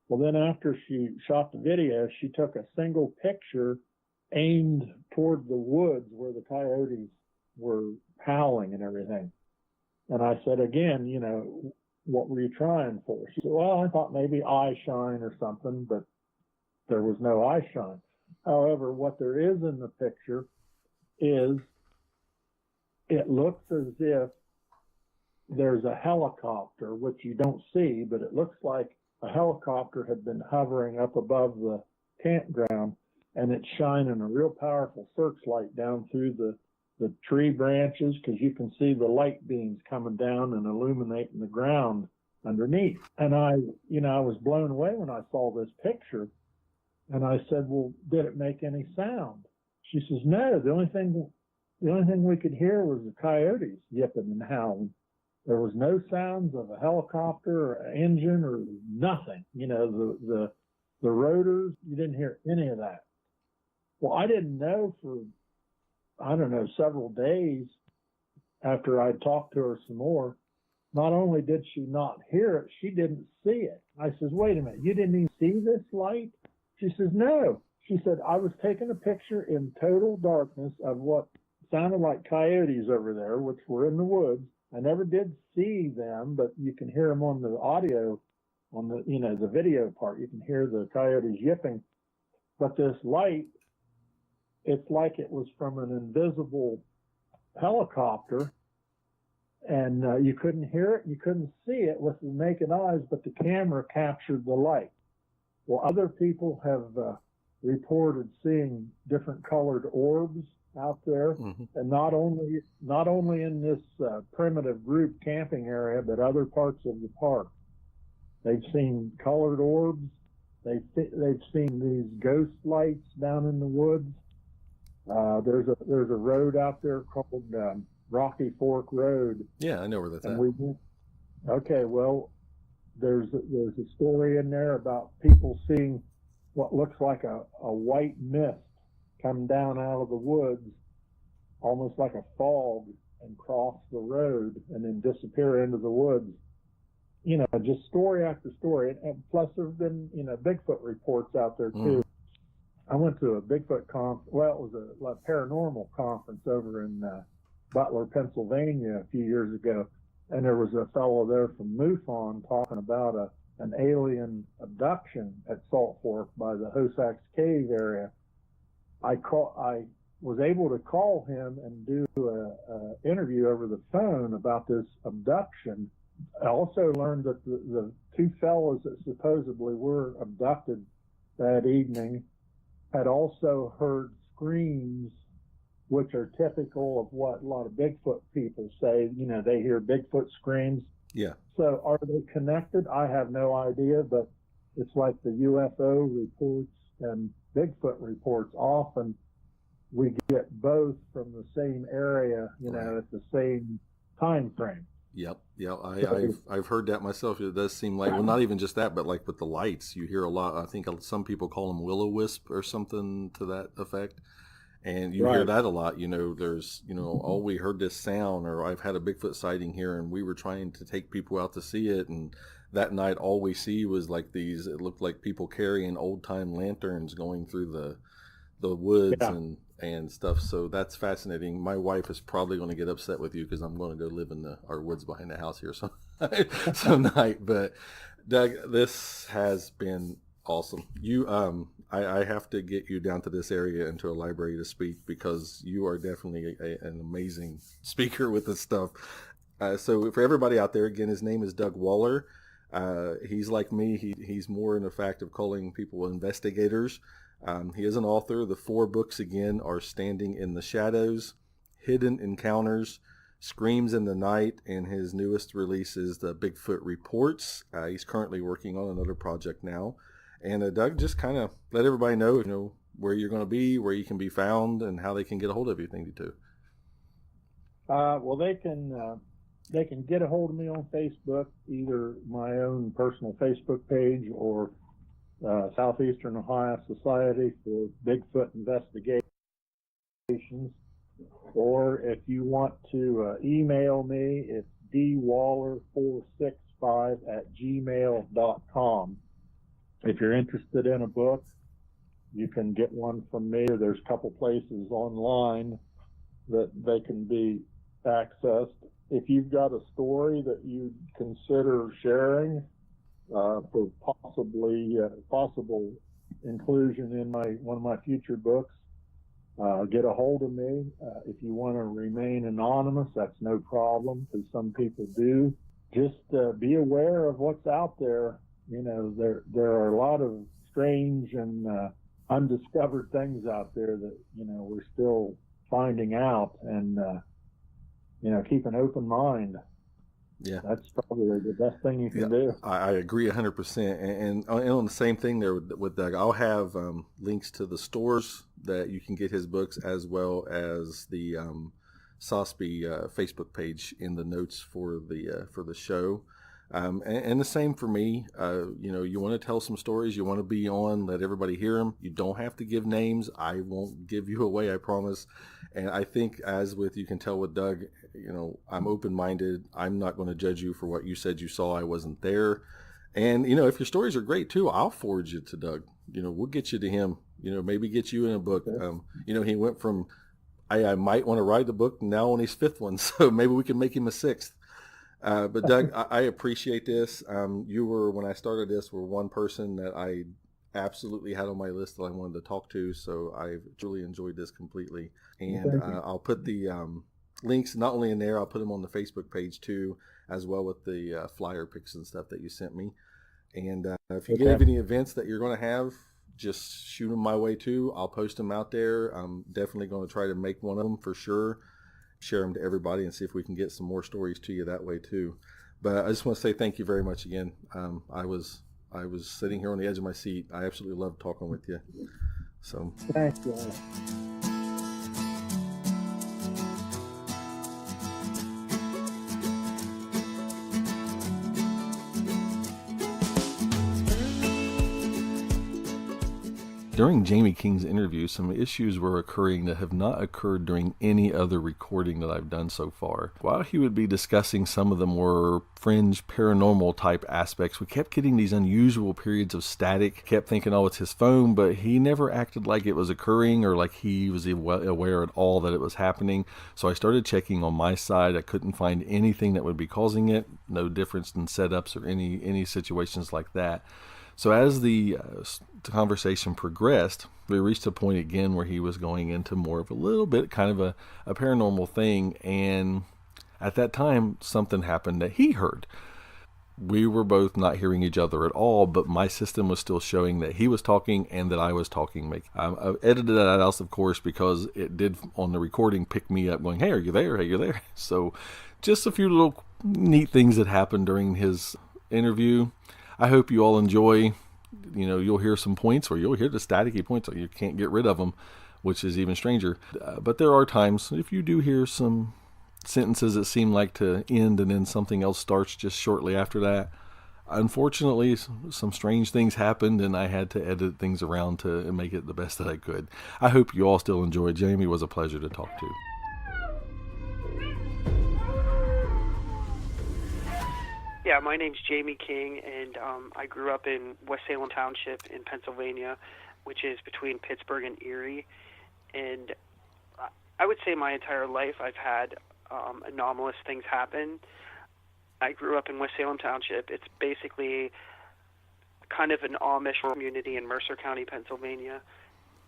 Well, then after she shot the video, she took a single picture aimed toward the woods where the coyotes were howling and everything. And I said, again, what were you trying for? She said, well, I thought maybe eye shine or something, but there was no eye shine. However, what there is in the picture is it looks as if there's a helicopter, which you don't see, but it looks like a helicopter had been hovering up above the campground, and it's shining a real powerful searchlight down through the tree branches, because you can see the light beams coming down and illuminating the ground underneath. And I was blown away when I saw this picture, and I said, well, did it make any sound? She says, no, the only thing we could hear was the coyotes yipping and howling. There was no sounds of a helicopter or an engine or nothing. The rotors, you didn't hear any of that. Well, I didn't know for, several days after I talked to her some more. Not only did she not hear it, she didn't see it. I says, wait a minute, you didn't even see this light? She says, no. She said, I was taking a picture in total darkness of what sounded like coyotes over there, which were in the woods. I never did see them, but you can hear them on the audio, on the video part. You can hear the coyotes yipping. But this light, it's like it was from an invisible helicopter, and you couldn't hear it, you couldn't see it with the naked eyes, but the camera captured the light. Well, other people have reported seeing different colored orbs out there, and not only in this primitive group camping area, but other parts of the park. They've seen colored orbs. They've seen these ghost lights down in the woods. There's a road out there called Rocky Fork Road. Yeah, I know where that's at. Okay, well, there's a story in there about people seeing what looks like a white mist come down out of the woods, almost like a fog, and cross the road and then disappear into the woods. Just story after story. And plus there's been, Bigfoot reports out there too. I went to a Bigfoot it was a paranormal conference over in Butler, Pennsylvania a few years ago. And there was a fellow there from MUFON talking about an alien abduction at Salt Fork by the Hosaks Cave area. I was able to call him and do an interview over the phone about this abduction. I also learned that the two fellows that supposedly were abducted that evening had also heard screams, which are typical of what a lot of Bigfoot people say. They hear Bigfoot screams. Yeah. So are they connected? I have no idea, but it's like the UFO reports and Bigfoot reports. Often we get both from the same area, at the same time frame. Yep. Yeah. So, I've heard that myself. It does seem like, well, not even just that, but like with the lights, you hear a lot. I think some people call them will-o-wisp or something to that effect. And you hear right. that a lot. There's, oh, we heard this sound, or I've had a Bigfoot sighting here, and we were trying to take people out to see it. And that night, all we see was like it looked like people carrying old time lanterns going through the woods Yeah. and stuff. So that's fascinating. My wife is probably going to get upset with you because I'm going to go live in our woods behind the house here some night. But Doug, this has been awesome. I have to get you down to this area into a library to speak because you are definitely an amazing speaker with this stuff. So for everybody out there, again, his name is Doug Waller. He's like me. He's more in the fact of calling people investigators. He is an author. The 4 books, again, are Standing in the Shadows, Hidden Encounters, Screams in the Night, and his newest release is the Bigfoot Reports. He's currently working on another project now. And Doug, just kind of let everybody know, where you're going to be, where you can be found, and how they can get a hold of you, if they need to. Well, they can get a hold of me on Facebook, either my own personal Facebook page or Southeastern Ohio Society for Bigfoot Investigations. Or if you want to email me, it's dwaller465@gmail.com. If you're interested in a book, you can get one from me. There's a couple places online that they can be accessed. If you've got a story that you consider sharing for possible inclusion in one of my future books, get a hold of me. If you want to remain anonymous, that's no problem, because some people do. Just be aware of what's out there. There are a lot of strange and undiscovered things out there that we're still finding out, and keep an open mind. Yeah, that's probably the best thing you can do. I agree 100%. And on the same thing there with Doug, I'll have links to the stores that you can get his books, as well as the SOSPI Facebook page in the notes for the show. And the same for me. You want to tell some stories, you want to be on, let everybody hear them. You don't have to give names. I won't give you away, I promise. And I think, as with, you can tell with Doug, I'm open-minded. I'm not going to judge you for what you said you saw. I wasn't there. And, if your stories are great too, I'll forward you to Doug. We'll get you to him, maybe get you in a book. He went from, I might want to write the book, now on his 5th one. So maybe we can make him a 6th. But Doug, I appreciate this. You were, when I started this, were one person that I absolutely had on my list that I wanted to talk to. So I've truly enjoyed this completely. And I'll put the links not only in there, I'll put them on the Facebook page too, as well with the flyer pics and stuff that you sent me. And if you get any events that you're going to have, just shoot them my way too. I'll post them out there. I'm definitely going to try to make one of them for sure. Share them to everybody and see if we can get some more stories to you that way too. But I just want to say thank you very much again. I was sitting here on the edge of my seat. I absolutely loved talking with you. So thank you. During Jami King's interview, some issues were occurring that have not occurred during any other recording that I've done so far. While he would be discussing some of the more fringe paranormal type aspects, we kept getting these unusual periods of static. Kept thinking, oh, it's his phone, but he never acted like it was occurring or like he was aware at all that it was happening. So I started checking on my side. I couldn't find anything that would be causing it. No difference in setups or any situations like that. So as the conversation progressed, we reached a point again where he was going into more of a little bit kind of a paranormal thing. And at that time, something happened that he heard. We were both not hearing each other at all, but my system was still showing that he was talking and that I was talking. I edited that out, of course, because it did on the recording pick me up going, hey, are you there? Hey, you're there. So just a few little neat things that happened during his interview. I hope you all enjoy. You'll hear some points, or you'll hear the staticky points, or you can't get rid of them, which is even stranger. But there are times if you do hear some sentences that seem like to end and then something else starts just shortly after that. Unfortunately, some strange things happened, and I had to edit things around to make it the best that I could. I hope you all still enjoyed. Jami was a pleasure to talk to. Yeah, my name's Jami King, and I grew up in West Salem Township in Pennsylvania, which is between Pittsburgh and Erie. And I would say my entire life I've had anomalous things happen. I grew up in West Salem Township. It's basically kind of an Amish community in Mercer County, Pennsylvania.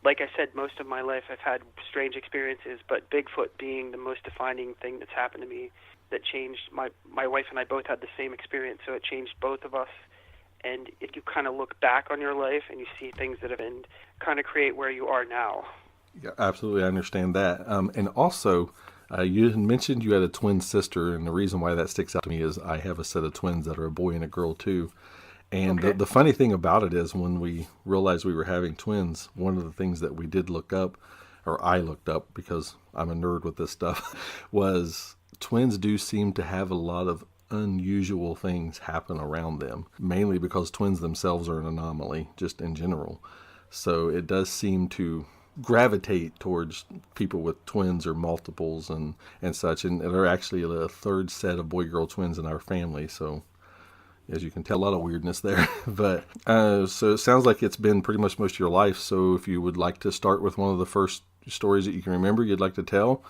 Like I said, most of my life I've had strange experiences, but Bigfoot being the most defining thing that's happened to me that changed. My wife and I both had the same experience, so it changed both of us. And if you kind of look back on your life and you see things that have been kind of create where you are now. Yeah, absolutely. I understand that. And also, you had mentioned you had a twin sister, and the reason why that sticks out to me is I have a set of twins that are a boy and a girl too. And Okay. the funny thing about it is when we realized we were having twins, one of the things that we did look up, or I looked up because I'm a nerd with this stuff, was twins do seem to have a lot of unusual things happen around them, mainly because twins themselves are an anomaly just in general. So it does seem to gravitate towards people with twins or multiples and such. And there are actually a third set of boy-girl twins in our family. So as you can tell, a lot of weirdness there. But so it sounds like it's been pretty much most of your life. So if you would like to start with one of the first stories that you can remember you'd like to tell,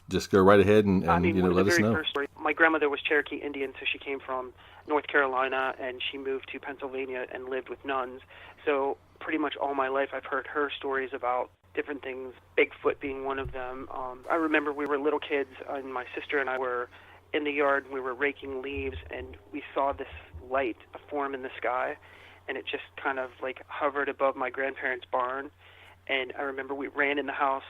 just go right ahead and let us know. First story, my grandmother was Cherokee Indian, so she came from North Carolina, and she moved to Pennsylvania and lived with nuns. So pretty much all my life I've heard her stories about different things, Bigfoot being one of them. I remember we were little kids, and my sister and I were in the yard, and we were raking leaves, and we saw this light, a form in the sky, and it just kind of like hovered above my grandparents' barn. And I remember we ran in the house,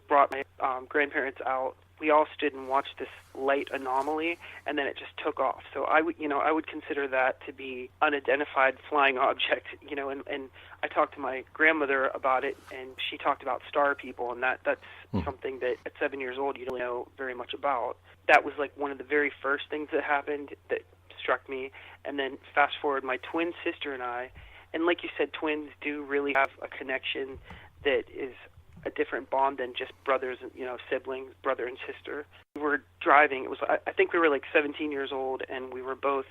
brought my grandparents out. We all stood and watched this light anomaly, and then it just took off. So I would consider that to be unidentified flying object, and I talked to my grandmother about it, and she talked about star people, and that's something that at 7 years old you don't know very much about. That was like one of the very first things that happened that struck me. And then fast forward, my twin sister and I, and like you said, twins do really have a connection that is a different bond than just brothers, siblings, brother and sister. We were driving. It was, I think we were like 17 years old, and we were both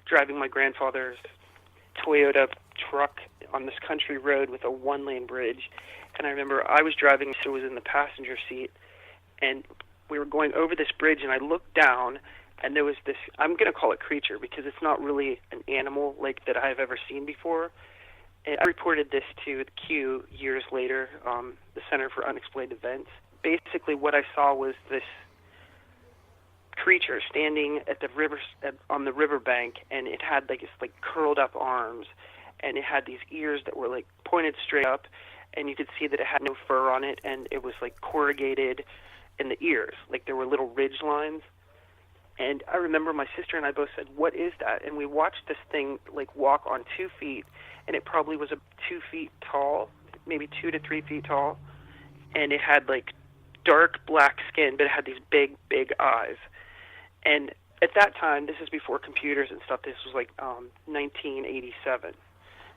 driving my grandfather's Toyota truck on this country road with a one-lane bridge. And I remember I was driving, so was in the passenger seat, and we were going over this bridge, and I looked down, and there was this, I'm going to call it creature because it's not really an animal like that I've ever seen before. And I reported this to the Q years later, the Center for Unexplained Events. Basically, what I saw was this creature standing at the river, on the riverbank, and it had like curled up arms, and it had these ears that were like pointed straight up, and you could see that it had no fur on it, and it was like corrugated in the ears, like there were little ridge lines. And I remember my sister and I both said, "What is that?" And we watched this thing like walk on 2 feet, and it probably was 2 feet tall, maybe 2 to 3 feet tall, and it had like dark black skin, but it had these big, big eyes. And at that time, this is before computers and stuff, this was like 1987.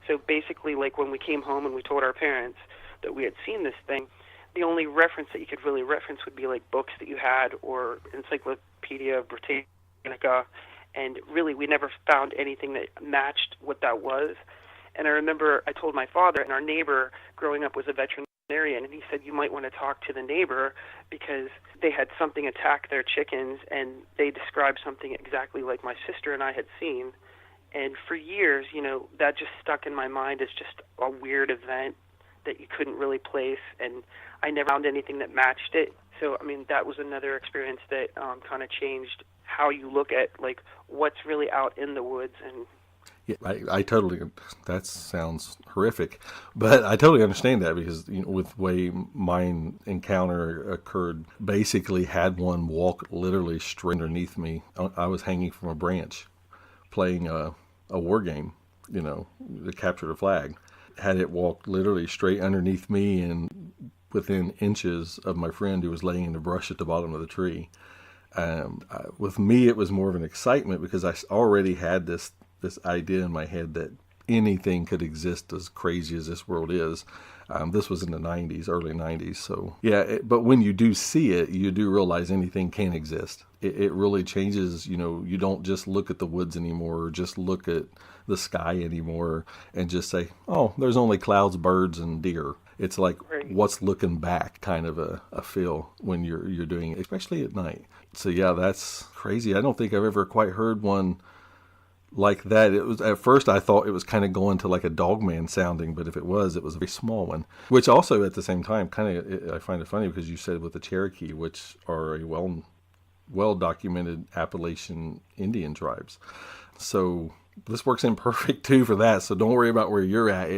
So basically, like when we came home and we told our parents that we had seen this thing, the only reference that you could really reference would be like books that you had or Encyclopedia Britannica, and really we never found anything that matched what that was. And I remember I told my father, and our neighbor growing up was a veterinarian, and he said, you might want to talk to the neighbor because they had something attack their chickens, and they described something exactly like my sister and I had seen. And for years, that just stuck in my mind as just a weird event that you couldn't really place, and I never found anything that matched it. So, that was another experience that kind of changed how you look at, like, what's really out in the woods. And yeah, I totally, that sounds horrific, but I totally understand that because, with the way mine encounter occurred, basically had one walk literally straight underneath me. I was hanging from a branch playing a war game, to capture the flag. Had it walked literally straight underneath me and within inches of my friend who was laying in the brush at the bottom of the tree. With me, it was more of an excitement because I already had this idea in my head that anything could exist as crazy as this world is. This was in the 90s, early 90s. So, yeah, but when you do see it, you do realize anything can exist. It really changes, you don't just look at the woods anymore or just look at the sky anymore and just say, oh, there's only clouds, birds, and deer. It's like what's looking back kind of a feel when you're doing it, especially at night. So, yeah, that's crazy. I don't think I've ever quite heard one like that. It was at first I thought it was kind of going to like a Dogman sounding, but if it was a very small one. Which also at the same time I find it funny because you said with the Cherokee, which are a well documented Appalachian Indian tribes. So this works in perfect too for that. So don't worry about where you're at.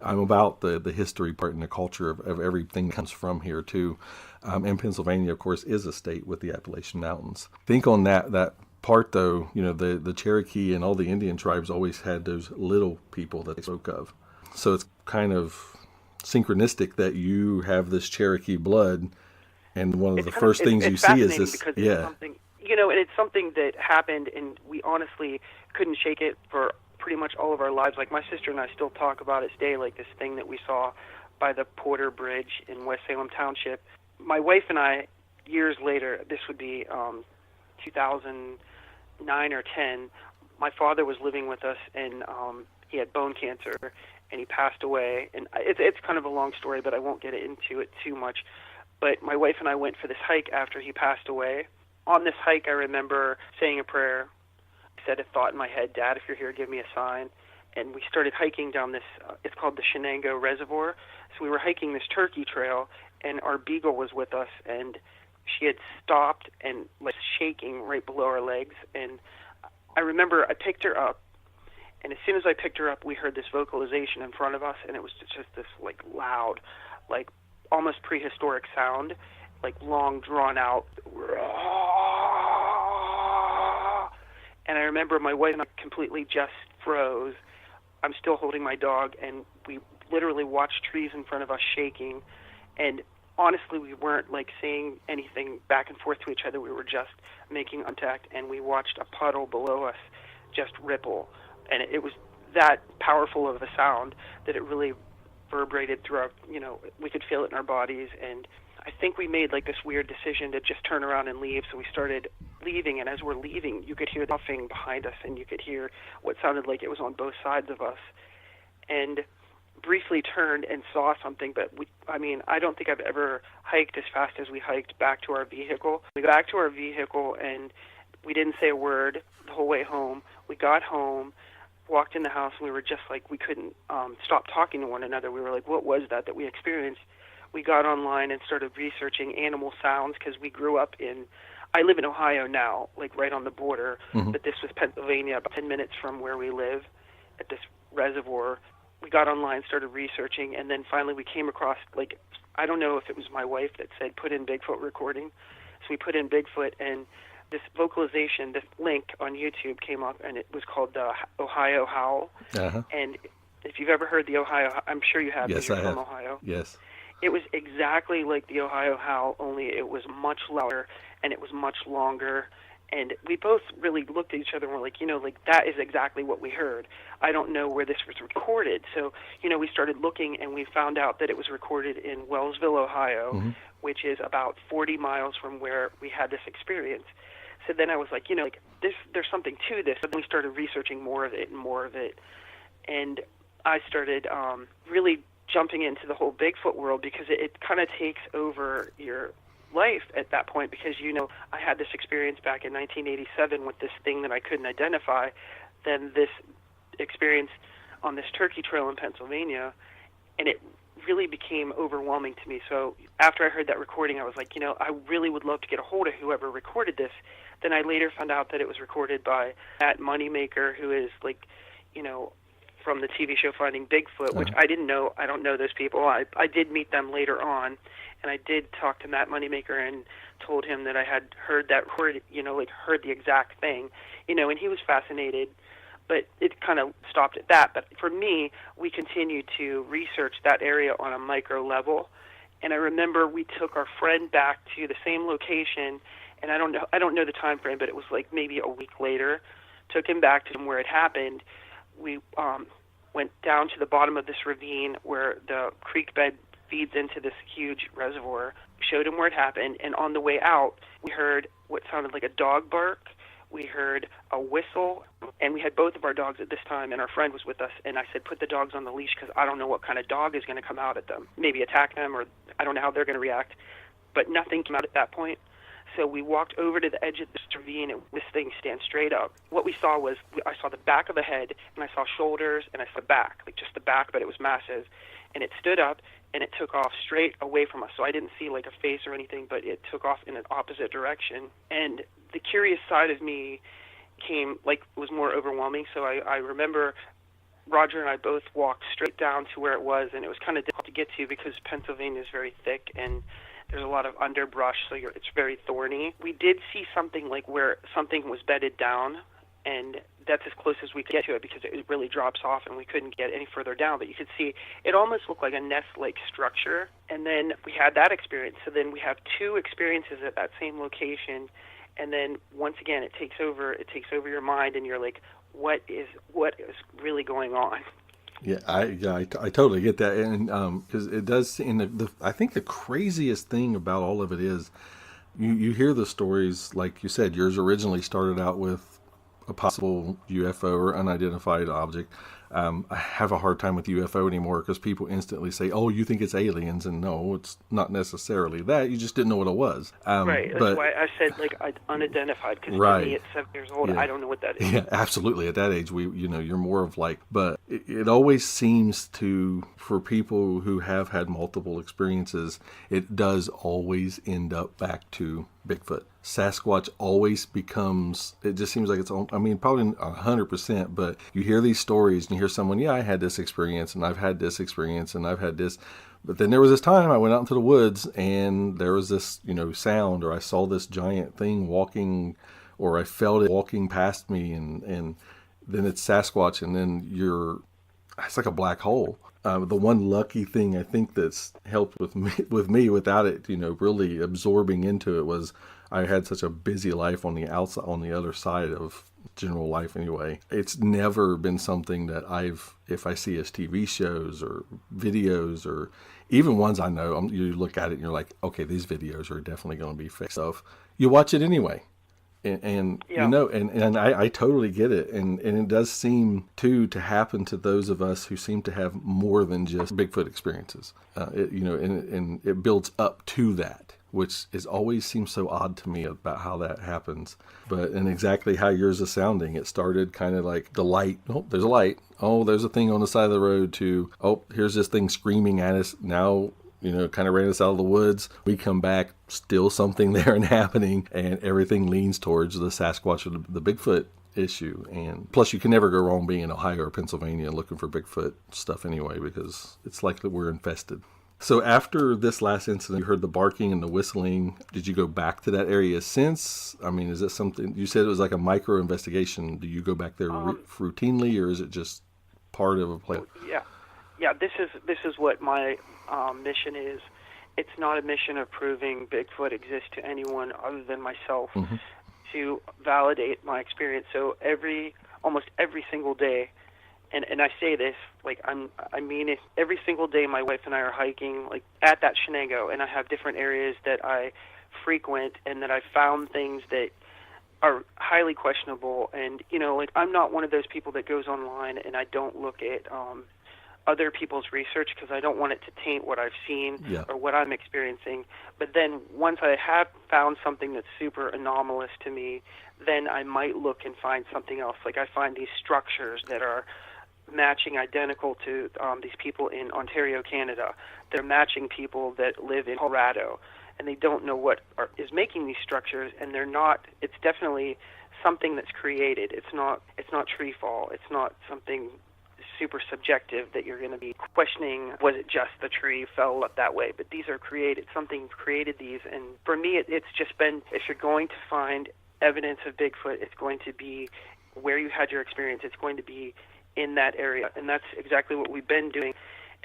I'm about the history part and the culture of everything that comes from here too. And Pennsylvania, of course, is a state with the Appalachian Mountains. Think on that part though, the Cherokee and all the Indian tribes always had those little people that they spoke of. So it's kind of synchronistic that you have this Cherokee blood, and one of the first things you see is this. It's something, and it's something that happened, and we honestly couldn't shake it for pretty much all of our lives. Like my sister and I still talk about it today, like this thing that we saw by the Porter Bridge in West Salem Township. My wife and I, years later, this would be 2009 or 10, my father was living with us, and he had bone cancer, and he passed away. And it's kind of a long story, but I won't get into it too much. But my wife and I went for this hike after he passed away. On this hike, I remember saying a prayer. I said a thought in my head, Dad, if you're here, give me a sign. And we started hiking down this, it's called the Shenango Reservoir. So we were hiking this turkey trail, and our beagle was with us, and she had stopped and was shaking right below our legs. And I remember I picked her up, and as soon as I picked her up, we heard this vocalization in front of us, and it was just this like loud, like almost prehistoric sound, like long drawn out. And I remember my wife and I completely just froze. I'm still holding my dog, and we literally watched trees in front of us shaking, and honestly, we weren't like saying anything back and forth to each other. We were just making contact, and we watched a puddle below us just ripple. And it was that powerful of a sound that it really reverberated throughout, we could feel it in our bodies. And I think we made like this weird decision to just turn around and leave. So we started leaving, and as we're leaving, you could hear the huffing behind us, and you could hear what sounded like it was on both sides of us. And briefly turned and saw something, but I don't think I've ever hiked as fast as we hiked back to our vehicle. We got back to our vehicle, and we didn't say a word the whole way home. We got home, walked in the house, and we were just like, we couldn't stop talking to one another. We were like, what was that we experienced? We got online and started researching animal sounds because we grew up I live in Ohio now, like right on the border, but this was Pennsylvania, about 10 minutes from where we live at this reservoir. We got online, started researching, and then finally we came across, like, I don't know if it was my wife that said, put in Bigfoot recording. So we put in Bigfoot, and this vocalization, this link on YouTube came up, and it was called the Ohio Howl. Uh-huh. And if you've ever heard the Ohio, I'm sure you have. Yes, you're I from have. Ohio. Yes. It was exactly like the Ohio Howl, only it was much louder, and it was much longer. And we both really looked at each other and were like, that is exactly what we heard. I don't know where this was recorded. So, we started looking, and we found out that it was recorded in Wellsville, Ohio, which is about 40 miles from where we had this experience. So then I was like, there's something to this. And then we started researching more of it and more of it. And I started really jumping into the whole Bigfoot world because it kind of takes over your life at that point, because I had this experience back in 1987 with this thing that I couldn't identify, then this experience on this turkey trail in Pennsylvania, and it really became overwhelming to me. So after I heard that recording, I was like, I really would love to get a hold of whoever recorded this. Then I later found out that it was recorded by that Moneymaker, who is like, from the TV show Finding Bigfoot, which I didn't know. I don't know those people. I did meet them later on, and I did talk to Matt Moneymaker and told him that I had heard that record, heard the exact thing, and he was fascinated, but it kind of stopped at that. But for me, we continued to research that area on a micro level, and I remember we took our friend back to the same location, and I don't know the time frame, but it was like maybe a week later. Took him back to where it happened. We went down to the bottom of this ravine where the creek bed feeds into this huge reservoir, showed him where it happened, and on the way out, we heard what sounded like a dog bark. We heard a whistle, and we had both of our dogs at this time, and our friend was with us, and I said, put the dogs on the leash because I don't know what kind of dog is going to come out at them. Maybe attack them, or I don't know how they're going to react. But nothing came out at that point. So we walked over to the edge of this ravine, and this thing stands straight up. What we saw was, I saw the back of a head, and I saw shoulders, and I saw back, like just the back, but it was massive. And it stood up, and it took off straight away from us. So I didn't see like a face or anything, but it took off in an opposite direction. And the curious side of me was more overwhelming. So I remember Roger and I both walked straight down to where it was, and it was kind of difficult to get to because Pennsylvania is very thick, and there's a lot of underbrush, so it's very thorny. We did see something like where something was bedded down, and that's as close as we could get to it because it really drops off and we couldn't get any further down. But you could see it almost looked like a nest-like structure. And then we had that experience. So then we have two experiences at that same location. And then once again, it takes over your mind, and you're like, what is really going on? Yeah, I totally get that, and because it does. And I think the craziest thing about all of it is, you hear the stories, like you said, yours originally started out with a possible UFO or unidentified object. I have a hard time with UFO anymore because people instantly say, "Oh, you think it's aliens?" And no, it's not necessarily that. You just didn't know what it was. Right. That's why I said like unidentified, because for me at 7 years old, I don't know what that is. Yeah, absolutely. At that age, you're more of like. But it always seems to, for people who have had multiple experiences, it does always end up back to Bigfoot. Sasquatch always becomes, it just seems like it's, I mean, probably 100%, but you hear these stories and you hear someone, I had this experience and I've had this experience and I've had this. But then there was this time I went out into the woods and there was this, sound, or I saw this giant thing walking, or I felt it walking past me, and then it's Sasquatch, and then it's like a black hole. The one lucky thing I think that's helped with me without it, really absorbing into it, was I had such a busy life on the outside, on the other side of general life anyway. It's never been something that if I see as TV shows or videos or even ones I know, you look at it and you're like, okay, these videos are definitely going to be fake stuff. You watch it anyway. And I totally get it. And it does seem to happen to those of us who seem to have more than just Bigfoot experiences. And it builds up to that, which always seems so odd to me about how that happens. And exactly how yours is sounding. It started kind of like the light. Oh, there's a light. Oh, there's a thing on the side of the road, to, oh, here's this thing screaming at us. Now, kind of ran us out of the woods. We come back, still something there and happening, and everything leans towards the Sasquatch or the Bigfoot issue. And plus, you can never go wrong being in Ohio or Pennsylvania looking for Bigfoot stuff anyway, because it's likely we're infested. So after this last incident, you heard the barking and the whistling. Did you go back to that area since? I mean, is it something, you said it was like a micro investigation. Do you go back there routinely, or is it just part of a plan? Yeah. This is what my mission is. It's not a mission of proving Bigfoot exists to anyone other than myself, to validate my experience. So almost every single day, and I say this like I mean it, every single day my wife and I are hiking like at that Shenango, and I have different areas that I frequent and that I found things that are highly questionable. And I'm not one of those people that goes online and I don't look at other people's research, because I don't want it to taint what I've seen or what I'm experiencing. But then once I have found something that's super anomalous to me, then I might look and find something else. Like I find these structures that are matching identical to these people in Ontario, Canada. They're matching people that live in Colorado, and they don't know what is making these structures, and they're not. It's definitely something that's created. It's not tree fall. It's not something super subjective that you're going to be questioning, was it just the tree fell up that way? But these are created. Something created these. And for me, it's just been, if you're going to find evidence of Bigfoot, it's going to be where you had your experience. It's going to be in that area. And that's exactly what we've been doing.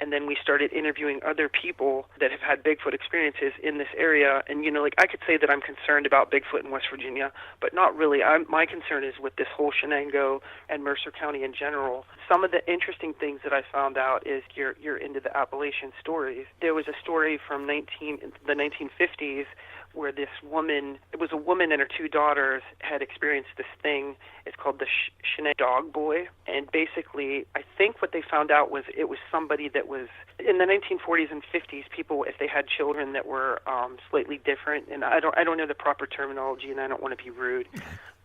And then we started interviewing other people that have had Bigfoot experiences in this area. And, like I could say that I'm concerned about Bigfoot in West Virginia, but not really. My concern is with this whole Shenango and Mercer County in general. Some of the interesting things that I found out is you're into the Appalachian stories. There was a story from the 1950s where this woman, it was a woman and her two daughters, had experienced this thing. It's called the Shenango Dog Boy. And basically, I think what they found out was it was somebody that was, in the 1940s and 50s, people, if they had children that were slightly different, and I don't know the proper terminology, and I don't want to be rude,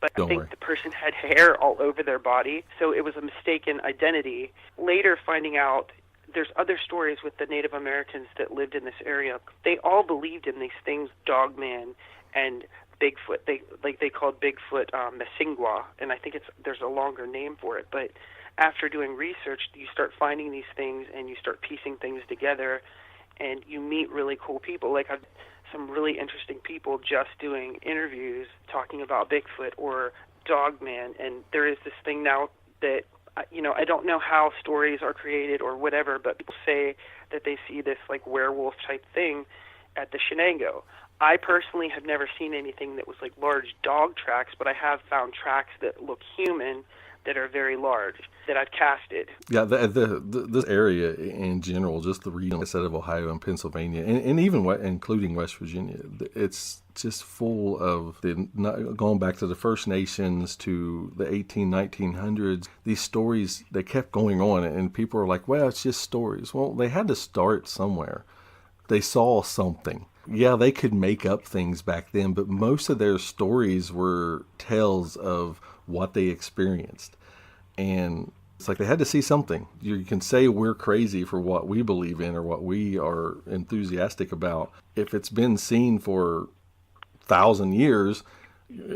but I think the person had hair all over their body, so it was a mistaken identity. Later finding out, there's other stories with the Native Americans that lived in this area. They all believed in these things, Dogman and Bigfoot. They called Bigfoot Mesingwa, and I think there's a longer name for it. But after doing research, you start finding these things and you start piecing things together, and you meet really cool people. Like I've some really interesting people just doing interviews talking about Bigfoot or Dogman, and there is this thing now that I don't know how stories are created or whatever, but people say that they see this like werewolf type thing at the Shenango. I personally have never seen anything that was like large dog tracks, but I have found tracks that look human that are very large that I've casted. Yeah, this area in general, just the region of Ohio and Pennsylvania, and even including West Virginia, it's just full of going back to the First Nations to the 1900s. These stories, they kept going on, and people are like, well, it's just stories. Well, they had to start somewhere. They saw something. Yeah, they could make up things back then, but most of their stories were tales of what they experienced. And it's like they had to see something. You can say we're crazy for what we believe in or what we are enthusiastic about. If it's been seen for 1,000 years,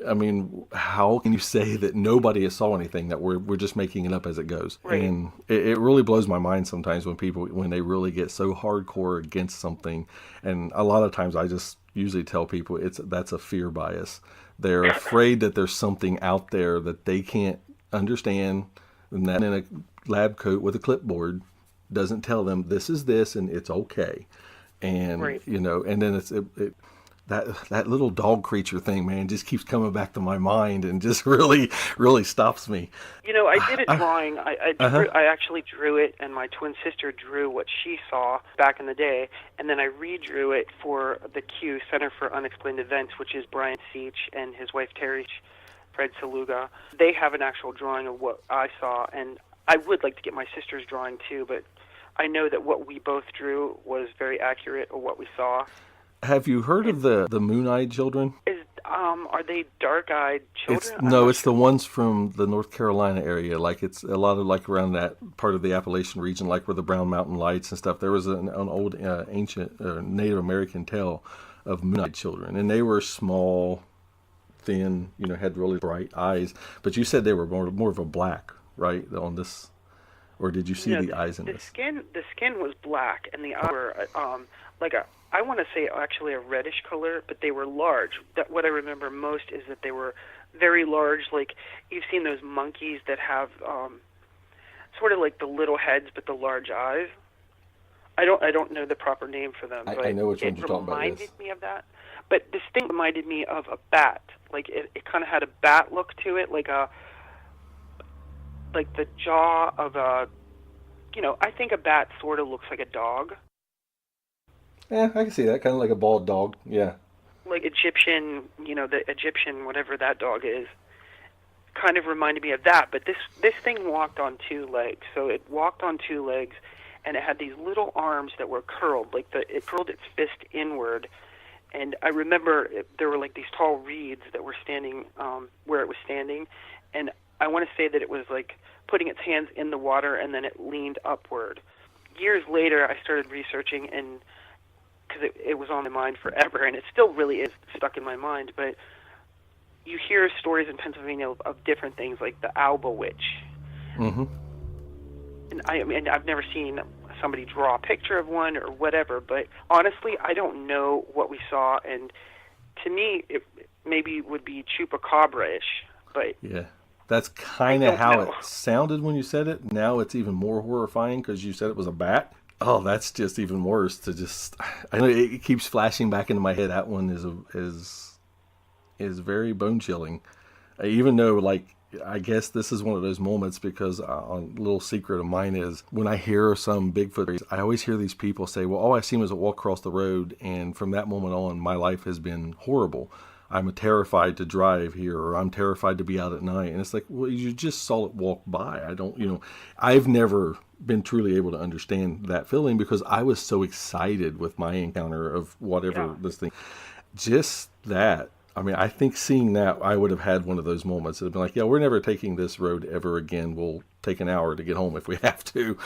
I mean, how can you say that nobody has saw anything, that we're just making it up as it goes? Right. And it really blows my mind sometimes when they really get so hardcore against something. And a lot of times I just usually tell people that's a fear bias. They're afraid that there's something out there that they can't understand, and that in a lab coat with a clipboard doesn't tell them this is this and it's okay. And right. And then it's that little dog creature thing, man, just keeps coming back to my mind and just really, really stops me. I did a drawing. I actually drew it, and my twin sister drew what she saw back in the day, and then I redrew it for the Q, Center for Unexplained Events, which is Brian Seach and his wife Terry, Fred Saluga. They have an actual drawing of what I saw, and I would like to get my sister's drawing too, but I know that what we both drew was very accurate of what we saw. Have you heard of the moon-eyed children? Are they dark-eyed children? It's the ones from the North Carolina area. Like it's a lot of like around that part of the Appalachian region, like where the Brown Mountain Lights and stuff. There was an old ancient Native American tale of moon-eyed children, and they were small, thin, had really bright eyes. But you said they were more of a black, right, on this, or did you see the eyes in this? The skin was black, and the eyes were I want to say actually a reddish color, but they were large. What I remember most is that they were very large. Like you've seen those monkeys that have sort of like the little heads but the large eyes. I don't know the proper name for them. But I know which ones you're talking about. It reminded me of that. But this thing reminded me of a bat. Like it kind of had a bat look to it, like the jaw of a. I think a bat sort of looks like a dog. Yeah, I can see that. Kind of like a bald dog, yeah. Like Egyptian, the Egyptian, whatever that dog is, kind of reminded me of that. But this thing walked on two legs. So it walked on two legs, and it had these little arms that were curled. It curled its fist inward. And I remember there were like these tall reeds that were standing where it was standing. And I want to say that it was like putting its hands in the water, and then it leaned upward. Years later, I started researching, and because it was on my mind forever, and it still really is stuck in my mind, but you hear stories in Pennsylvania of different things, like the Alba Witch. Mm-hmm. And I've never seen somebody draw a picture of one or whatever, but honestly, I don't know what we saw, and to me, it maybe would be chupacabra-ish, but... Yeah. That's kind of how it sounded when you said it. Now it's even more horrifying because you said it was a bat. Oh, that's just even worse. To just, I know it keeps flashing back into my head. That one is very bone chilling. Even though, like, I guess this is one of those moments because a little secret of mine is when I hear some Bigfoot, I always hear these people say, well, all I seen was a walk across the road. And from that moment on, my life has been horrible. I'm terrified to drive here, or I'm terrified to be out at night. And it's like, well, you just saw it walk by. I don't, I've never been truly able to understand that feeling because I was so excited with my encounter of whatever this thing. Just that. I mean, I think seeing that, I would have had one of those moments. It'd been like, yeah, we're never taking this road ever again. We'll take an hour to get home if we have to.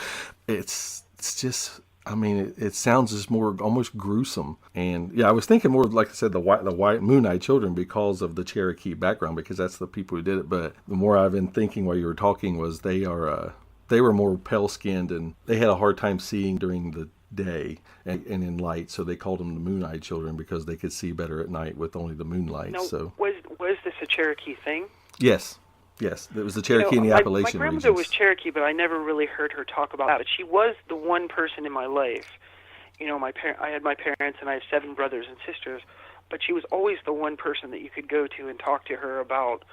It's just, I mean, it sounds just more almost gruesome. And yeah, I was thinking more, like I said, the white Moon-eyed children because of the Cherokee background, because that's the people who did it. But the more I've been thinking while you were talking was they were more pale skinned and they had a hard time seeing during the day and in light, so they called them the Moon-eyed children because they could see better at night with only the moonlight. Now, so was this a Cherokee thing? Yes, it was the Cherokee and the Appalachian My grandmother regions. was Cherokee, but I never really heard her talk about that. But she was the one person in my life. I had my parents and I have 7 brothers and sisters, but she was always the one person that you could go to and talk to her about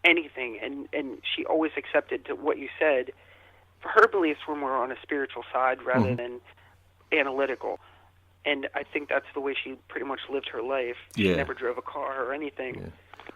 anything, and she always accepted to what you said. Her beliefs were more on a spiritual side rather than analytical, and I think that's the way she pretty much lived her life. She never drove a car or anything. Yeah.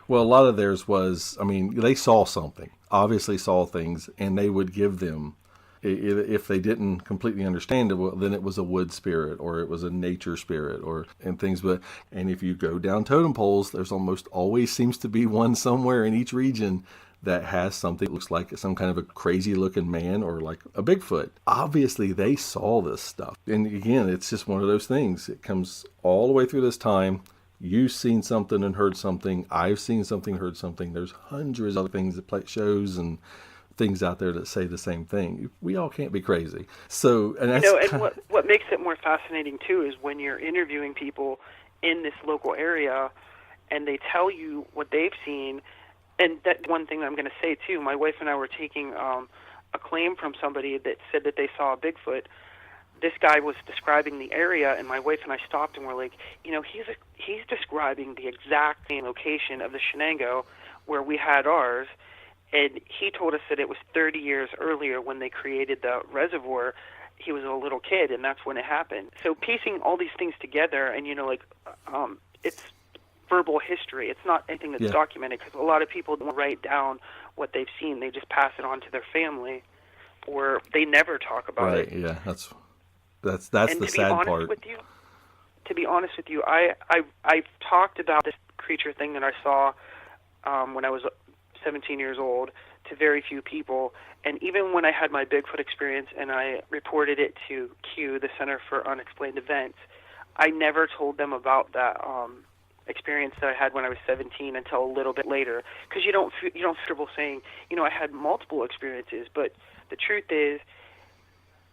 Well, a lot of theirs was, I mean, they saw something, obviously saw things, and they would give them, if they didn't completely understand it, well, then it was a wood spirit or it was a nature spirit and things. And if you go down totem poles, there's almost always seems to be one somewhere in each region that has something that looks like some kind of a crazy looking man or like a Bigfoot. Obviously, they saw this stuff. And again, it's just one of those things. It comes all the way through this time. You've seen something and heard something. I've seen something, heard something. There's hundreds of other things that play shows and things out there that say the same thing. We all can't be crazy. So, and that's what makes it more fascinating too is when you're interviewing people in this local area and they tell you what they've seen. And that one thing I'm going to say, too, my wife and I were taking a claim from somebody that said that they saw a Bigfoot. This guy was describing the area, and my wife and I stopped and were like, he's describing the exact same location of the Shenango where we had ours, and he told us that it was 30 years earlier when they created the reservoir. He was a little kid, and that's when it happened. So piecing all these things together, and, it's verbal history. It's not anything that's documented because a lot of people don't write down what they've seen. They just pass it on to their family, or they never talk about it. Right? Yeah, that's the sad part. To be honest with you, I've talked about this creature thing that I saw when I was 17 years old to very few people, and even when I had my Bigfoot experience and I reported it to Q, the Center for Unexplained Events, I never told them about that experience that I had when I was 17 until a little bit later, because you don't feel comfortable saying, I had multiple experiences. But the truth is,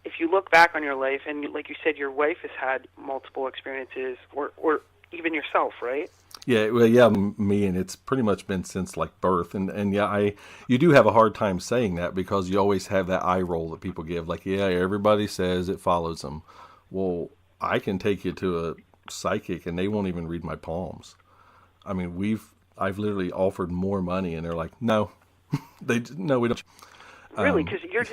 if you look back on your life, and like you said, your wife has had multiple experiences, or even yourself, right? Yeah, well, yeah, me, and it's pretty much been since like birth, and yeah, you do have a hard time saying that because you always have that eye roll that people give, like, yeah, everybody says it follows them. Well, I can take you to a psychic and they won't even read my palms. I mean, I've literally offered more money and they're like, no, we don't. Really? Because you're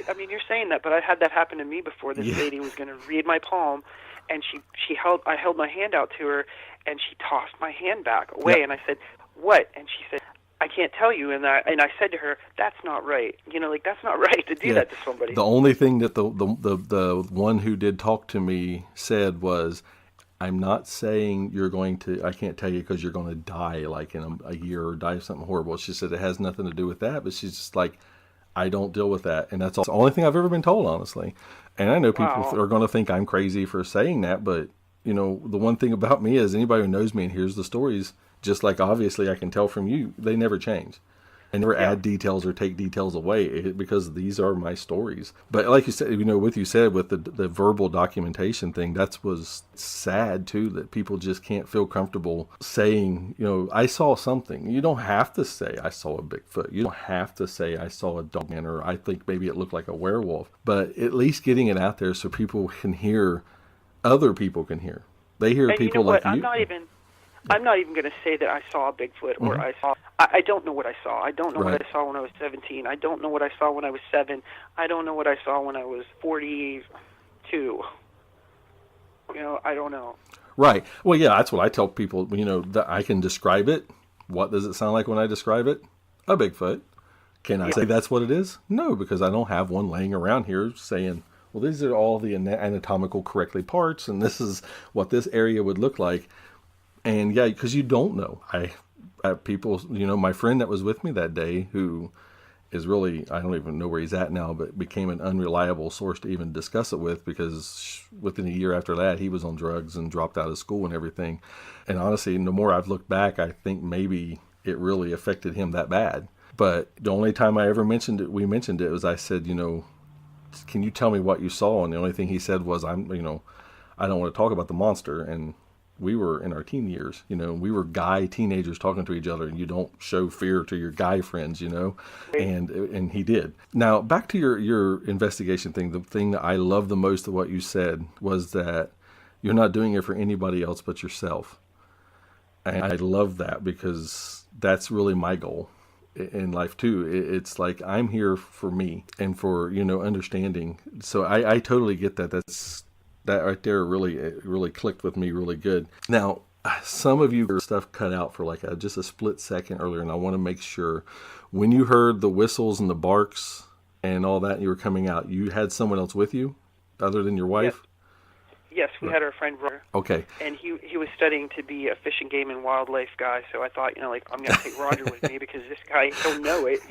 saying that, but I had that happen to me before. This lady was going to read my palm, and I held my hand out to her, and she tossed my hand back away, and I said, "What?" And she said, "I can't tell you." And I said to her, "That's not right. That's not right to do that to somebody." The only thing that the one who did talk to me said was, I'm not saying I can't tell you because you're going to die like in a year or die of something horrible. She said it has nothing to do with that, but she's just like, I don't deal with that. And that's the only thing I've ever been told, honestly. And I know people are going to think I'm crazy for saying that, but, the one thing about me is anybody who knows me and hears the stories, just like obviously I can tell from you, they never change. and never add details or take details away because these are my stories. But like you said, with the verbal documentation thing, that was sad too, that people just can't feel comfortable saying, I saw something. You don't have to say I saw a Bigfoot. You don't have to say I saw a dog man, or I think maybe it looked like a werewolf. But at least getting it out there so people can hear, other people can hear. They hear people like you. I'm not even going to say that I saw a Bigfoot or I don't know what I saw. I don't know what I saw when I was 17. I don't know what I saw when I was 7. I don't know what I saw when I was 42. I don't know. Right. Well, yeah, that's what I tell people, that I can describe it. What does it sound like when I describe it? A Bigfoot. Can I say that's what it is? No, because I don't have one laying around here saying, well, these are all the anatomical correctly parts, and this is what this area would look like. And yeah, because you don't know. I have people, my friend that was with me that day, who is really, I don't even know where he's at now, but became an unreliable source to even discuss it with, because within a year after that, he was on drugs and dropped out of school and everything. And honestly, the more I've looked back, I think maybe it really affected him that bad. But the only time I ever mentioned it, was I said, can you tell me what you saw? And the only thing he said was, I don't want to talk about the monster. And we were in our teen years, we were guy teenagers talking to each other, and you don't show fear to your guy friends, and he did. Now, back to your investigation thing, the thing that I love the most of what you said was that you're not doing it for anybody else but yourself. And I love that, because that's really my goal in life too. It's like, I'm here for me and for, understanding. So I totally get that. That right there really clicked with me really good. Now, some of you got stuff cut out for like just a split second earlier, and I want to make sure, when you heard the whistles and the barks and all that, and you were coming out, you had someone else with you other than your wife? Yes, we had our friend Roger. Okay. And he was studying to be a fish and game and wildlife guy, so I thought, I'm going to take Roger with me, because this guy, he'll know it,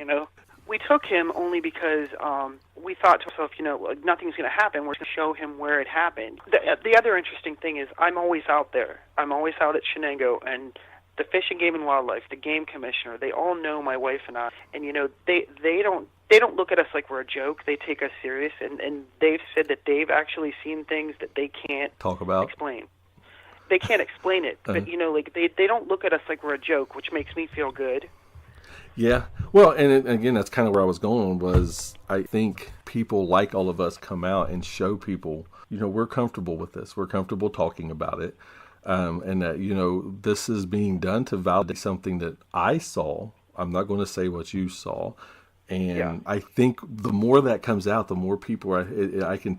We took him only because we thought to ourselves, nothing's going to happen. We're going to show him where it happened. The other interesting thing is, I'm always out there. I'm always out at Shenango, and the Fish and Game and Wildlife, the game commissioner, they all know my wife and I. And they don't look at us like we're a joke. They take us serious, and they've said that they've actually seen things that they can't talk about, explain. They can't explain it, but they don't look at us like we're a joke, which makes me feel good. Yeah. Well, and again, that's kind of where I was going, was I think people like all of us come out and show people, we're comfortable with this. We're comfortable talking about it. And that, this is being done to validate something that I saw. I'm not going to say what you saw. And I think the more that comes out, the more people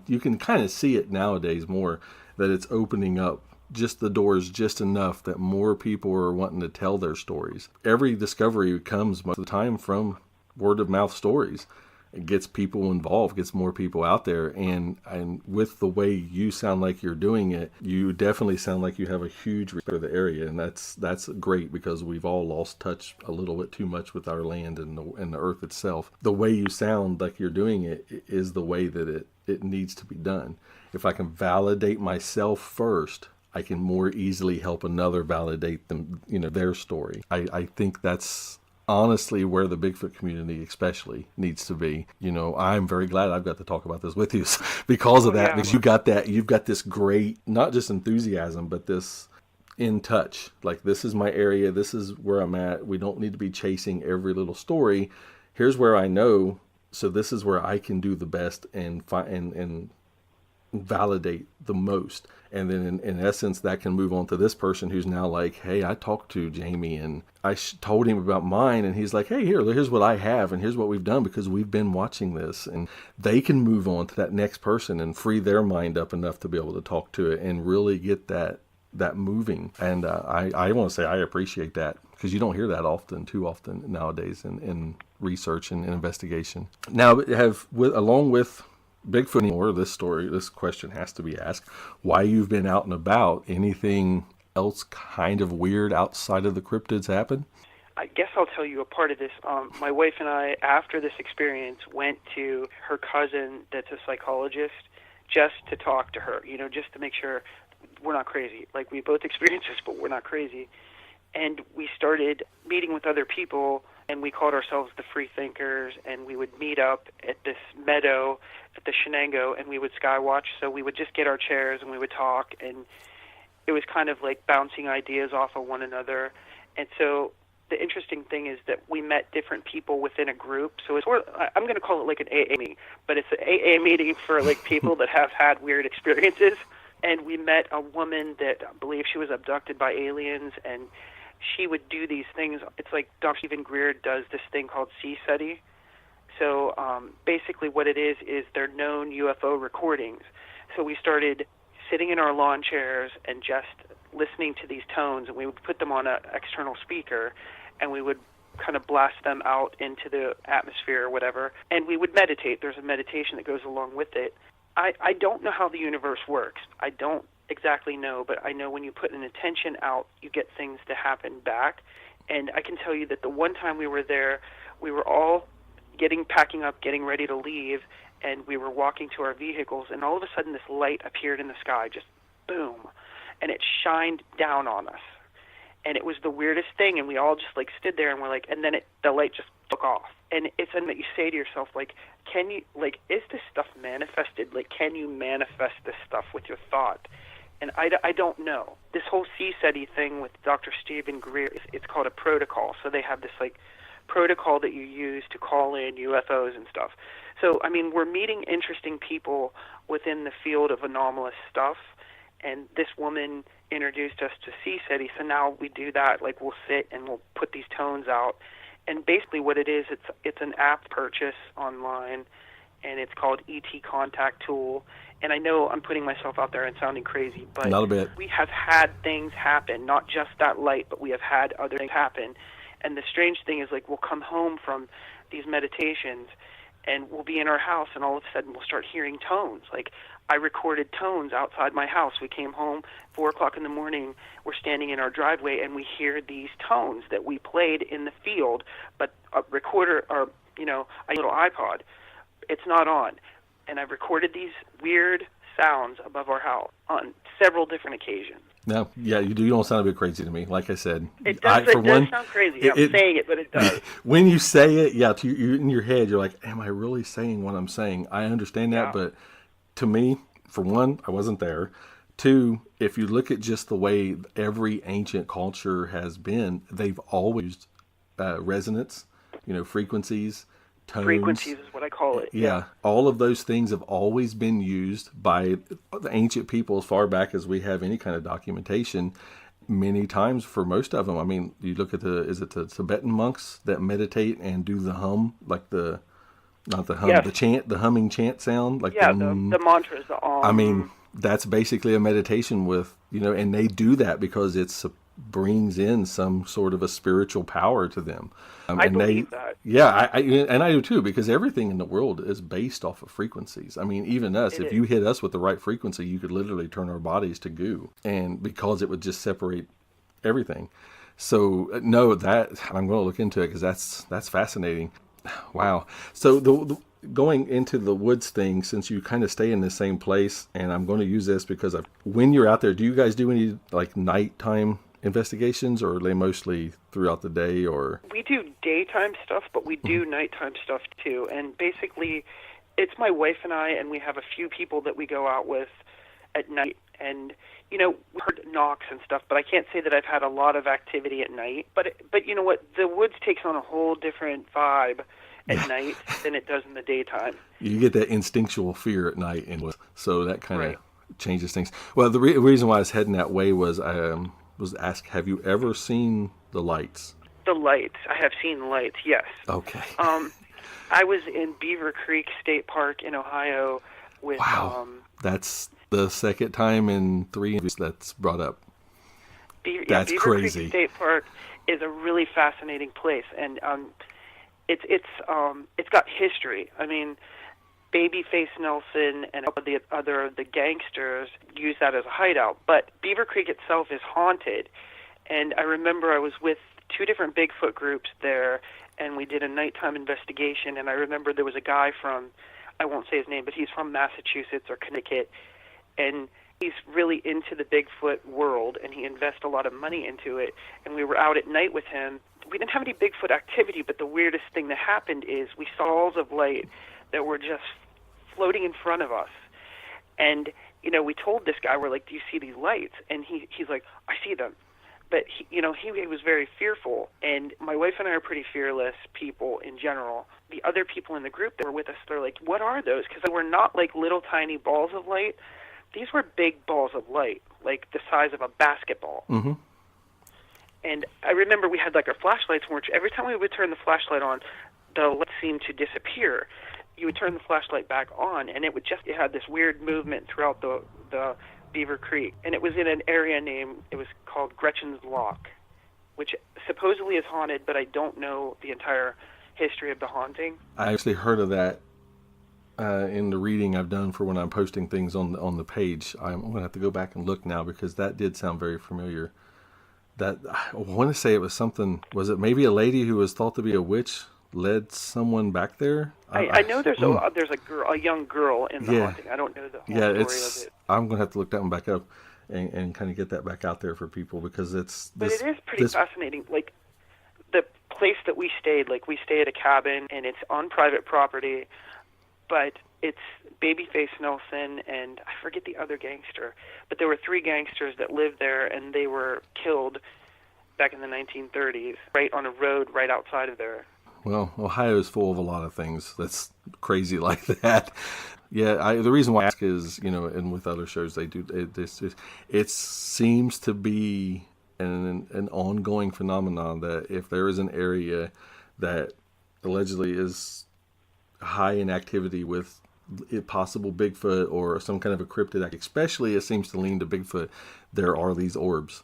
you can kind of see it nowadays more, that it's opening up just the doors just enough that more people are wanting to tell their stories. Every discovery comes most of the time from word of mouth stories. It gets people involved, gets more people out there. And with the way you sound like you're doing it, you definitely sound like you have a huge respect for the area. And that's great, because we've all lost touch a little bit too much with our land and the earth itself. The way you sound like you're doing it is the way that it needs to be done. If I can validate myself first, I can more easily help another validate them, their story. I think that's honestly where the Bigfoot community especially needs to be. I'm very glad I've got to talk about this with you because of that, because you've got this great, not just enthusiasm, but this in touch. Like, this is my area. This is where I'm at. We don't need to be chasing every little story. Here's where I know. So this is where I can do the best and validate the most. And then in essence, that can move on to this person who's now like, hey, I talked to Jami and I told him about mine, and he's like, hey, here's what I have, and here's what we've done because we've been watching this. And they can move on to that next person and free their mind up enough to be able to talk to it and really get that moving. And I want to say I appreciate that, because you don't hear that too often nowadays in research and investigation. Now, along with Bigfoot anymore, this question has to be asked: why you've been out and about? Anything else kind of weird outside of the cryptids happen? I guess I'll tell you a part of this. My wife and I, after this experience, went to her cousin that's a psychologist just to talk to her, just to make sure we're not crazy. Like, we both experienced this, but we're not crazy. And we started meeting with other people and we called ourselves the Free Thinkers, and we would meet up at this meadow at the Shenango, and we would skywatch. So we would just get our chairs and we would talk, and it was kind of like bouncing ideas off of one another. And so the interesting thing is that we met different people within a group. So it's I'm going to call it like an AA meeting, but it's an AA meeting for like people that have had weird experiences. And we met a woman that I believe she was abducted by aliens, and she would do these things. It's like Dr. Stephen Greer does this thing called sea study. So basically what it is they're known UFO recordings. So we started sitting in our lawn chairs and just listening to these tones, and we would put them on an external speaker, and we would kind of blast them out into the atmosphere or whatever, and we would meditate. There's a meditation that goes along with it. I don't know how the universe works. I don't exactly know, but I know when you put an intention out, you get things to happen back. And I can tell you that the one time we were there, we were all packing up, getting ready to leave, and we were walking to our vehicles, and all of a sudden this light appeared in the sky, just boom, and it shined down on us. And it was the weirdest thing, and we all just like stood there, and we're like, and then the light just took off. And it's something that you say to yourself, like, can you, like, is this stuff manifested? Like, can you manifest this stuff with your thought? And I don't know. This whole CSETI thing with Dr. Stephen Greer, it's called a protocol. So they have this, like, protocol that you use to call in UFOs and stuff. So, I mean, we're meeting interesting people within the field of anomalous stuff, and this woman introduced us to CSETI, so now we do that. Like, we'll sit and we'll put these tones out. And basically what it is, it's an app purchase online, and it's called ET Contact Tool. And I know I'm putting myself out there and sounding crazy, but not a bit. We have had things happen, not just that light, but we have had other things happen. And the strange thing is, like, we'll come home from these meditations, and we'll be in our house, and all of a sudden we'll start hearing tones. Like, I recorded tones outside my house. We came home 4 o'clock in the morning. We're standing in our driveway, and we hear these tones that we played in the field, but a recorder, or, you know, a little iPod, it's not on. And I recorded these weird sounds above our house on several different occasions. No, yeah, you do. You don't sound a bit crazy to me. Like I said, it does sound crazy. I'm saying it, but it does. When you say it, yeah, you in your head, you're like, "Am I really saying what I'm saying?" I understand that, but to me, for one, I wasn't there. Two, if you look at just the way every ancient culture has been, they've always used resonance, frequencies. Tones. Frequencies is what I call it. Yeah, all of those things have always been used by the ancient people as far back as we have any kind of documentation. Many times for most of them, I mean, you look at the Tibetan monks that meditate and do the hum, like the chant, the humming chant sound, like the mantras. I mean, that's basically a meditation with, and they do that because it's brings in some sort of a spiritual power to them. I believe that. Yeah, I do too, because everything in the world is based off of frequencies. I mean, even us, if you hit us with the right frequency, you could literally turn our bodies to goo, and because it would just separate everything. So no, that I'm going to look into it because that's fascinating. Wow. So the going into the woods thing, since you kind of stay in the same place, and I'm going to use this because when you're out there, do you guys do any like nighttime investigations, or are they mostly throughout the day? Or we do daytime stuff, but we do nighttime stuff too. And basically, it's my wife and I, and we have a few people that we go out with at night. And we heard knocks and stuff, but I can't say that I've had a lot of activity at night. But you know what? The woods takes on a whole different vibe at night than it does in the daytime. You get that instinctual fear at night, and so that kind of changes things. Well, the reason why I was heading that way was asked, have you ever seen the lights? The lights. I have seen lights, yes. Okay. I was in Beaver Creek State Park in Ohio with... Wow. That's the second time in 3 years that's brought up. That's Beaver crazy. Creek State Park is a really fascinating place, and it's got history. I mean, Babyface Nelson and the gangsters use that as a hideout. But Beaver Creek itself is haunted. And I remember I was with 2 different Bigfoot groups there, and we did a nighttime investigation. And I remember there was a guy from, I won't say his name, but he's from Massachusetts or Connecticut. And He's really into the Bigfoot world, and he invests a lot of money into it. And we were out at night with him. We didn't have any Bigfoot activity, but the weirdest thing that happened is we saw balls of light that were just floating in front of us. And, you know, we told this guy, we're like, do you see these lights? And he's like, I see them. But, he was very fearful. And my wife and I are pretty fearless people in general. The other people in the group that were with us, they're like, what are those? Because they were not like little tiny balls of light. These were big balls of light, like the size of a basketball. Mm-hmm. And I remember we had like our flashlights, which every time we would turn the flashlight on, the light seemed to disappear. You would turn the flashlight back on, and it had this weird movement throughout the Beaver Creek. And it was in an area it was called Gretchen's Lock, which supposedly is haunted, but I don't know the entire history of the haunting. I actually heard of that in the reading I've done for when I'm posting things on the page. I'm going to have to go back and look now because that did sound very familiar. That I want to say it was something. Was it maybe a lady who was thought to be a witch led someone back there? I know there's a young girl in the haunting. I don't know the whole story of it. I'm going to have to look that one back up and kind of get that back out there for people because it's. But it is pretty fascinating. Like the place that we stayed, we stay at a cabin and it's on private property, but it's Babyface Nelson and I forget the other gangster, but there were 3 gangsters that lived there and they were killed back in the 1930s, right on a road right outside of there. Well, Ohio is full of a lot of things that's crazy like that. Yeah, the reason why I ask is, and with other shows they do, it seems to be an ongoing phenomenon that if there is an area that allegedly is high in activity with possible Bigfoot or some kind of a cryptid, especially it seems to lean to Bigfoot, there are these orbs,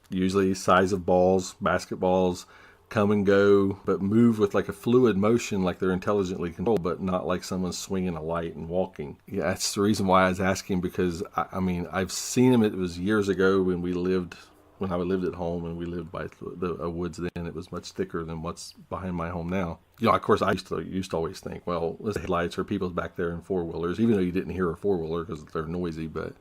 usually size of balls, basketballs, come and go, but move with like a fluid motion, like they're intelligently controlled, but not like someone's swinging a light and walking. Yeah, that's the reason why I was asking, because I mean, I've seen them. It was years ago when I lived at home and we lived by the woods then. It was much thicker than what's behind my home now. Of course, I used to always think, well, the headlights are people's back there in 4-wheelers, even though you didn't hear a 4-wheeler because they're noisy. But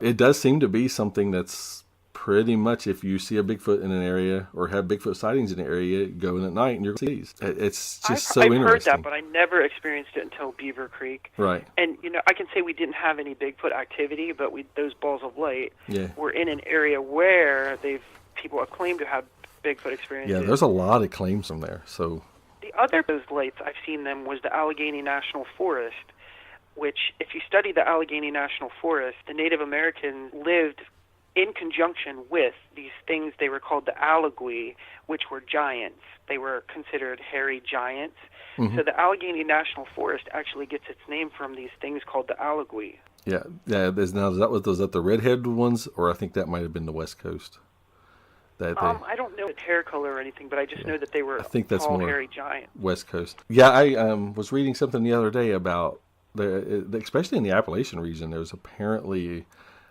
it does seem to be something that's pretty much, if you see a Bigfoot in an area or have Bigfoot sightings in an area, go in at night and you're going to see these. It's just so interesting. I've heard that, but I never experienced it until Beaver Creek. Right. And, I can say we didn't have any Bigfoot activity, but those balls of light were in an area where people have claimed to have Bigfoot experiences. Yeah, there's a lot of claims from there. So the other those lights I've seen them was the Allegheny National Forest, which if you study the Allegheny National Forest, the Native Americans lived in conjunction with these things. They were called the Allegui, which were giants. They were considered hairy giants. Mm-hmm. So the Allegheny National Forest actually gets its name from these things called the Allegui. Yeah. Was that the redhead ones, or I think that might have been the West Coast? I don't know the hair color or anything, but I just know that they were all hairy giants. West Coast. Yeah, I was reading something the other day about especially in the Appalachian region. There's apparently.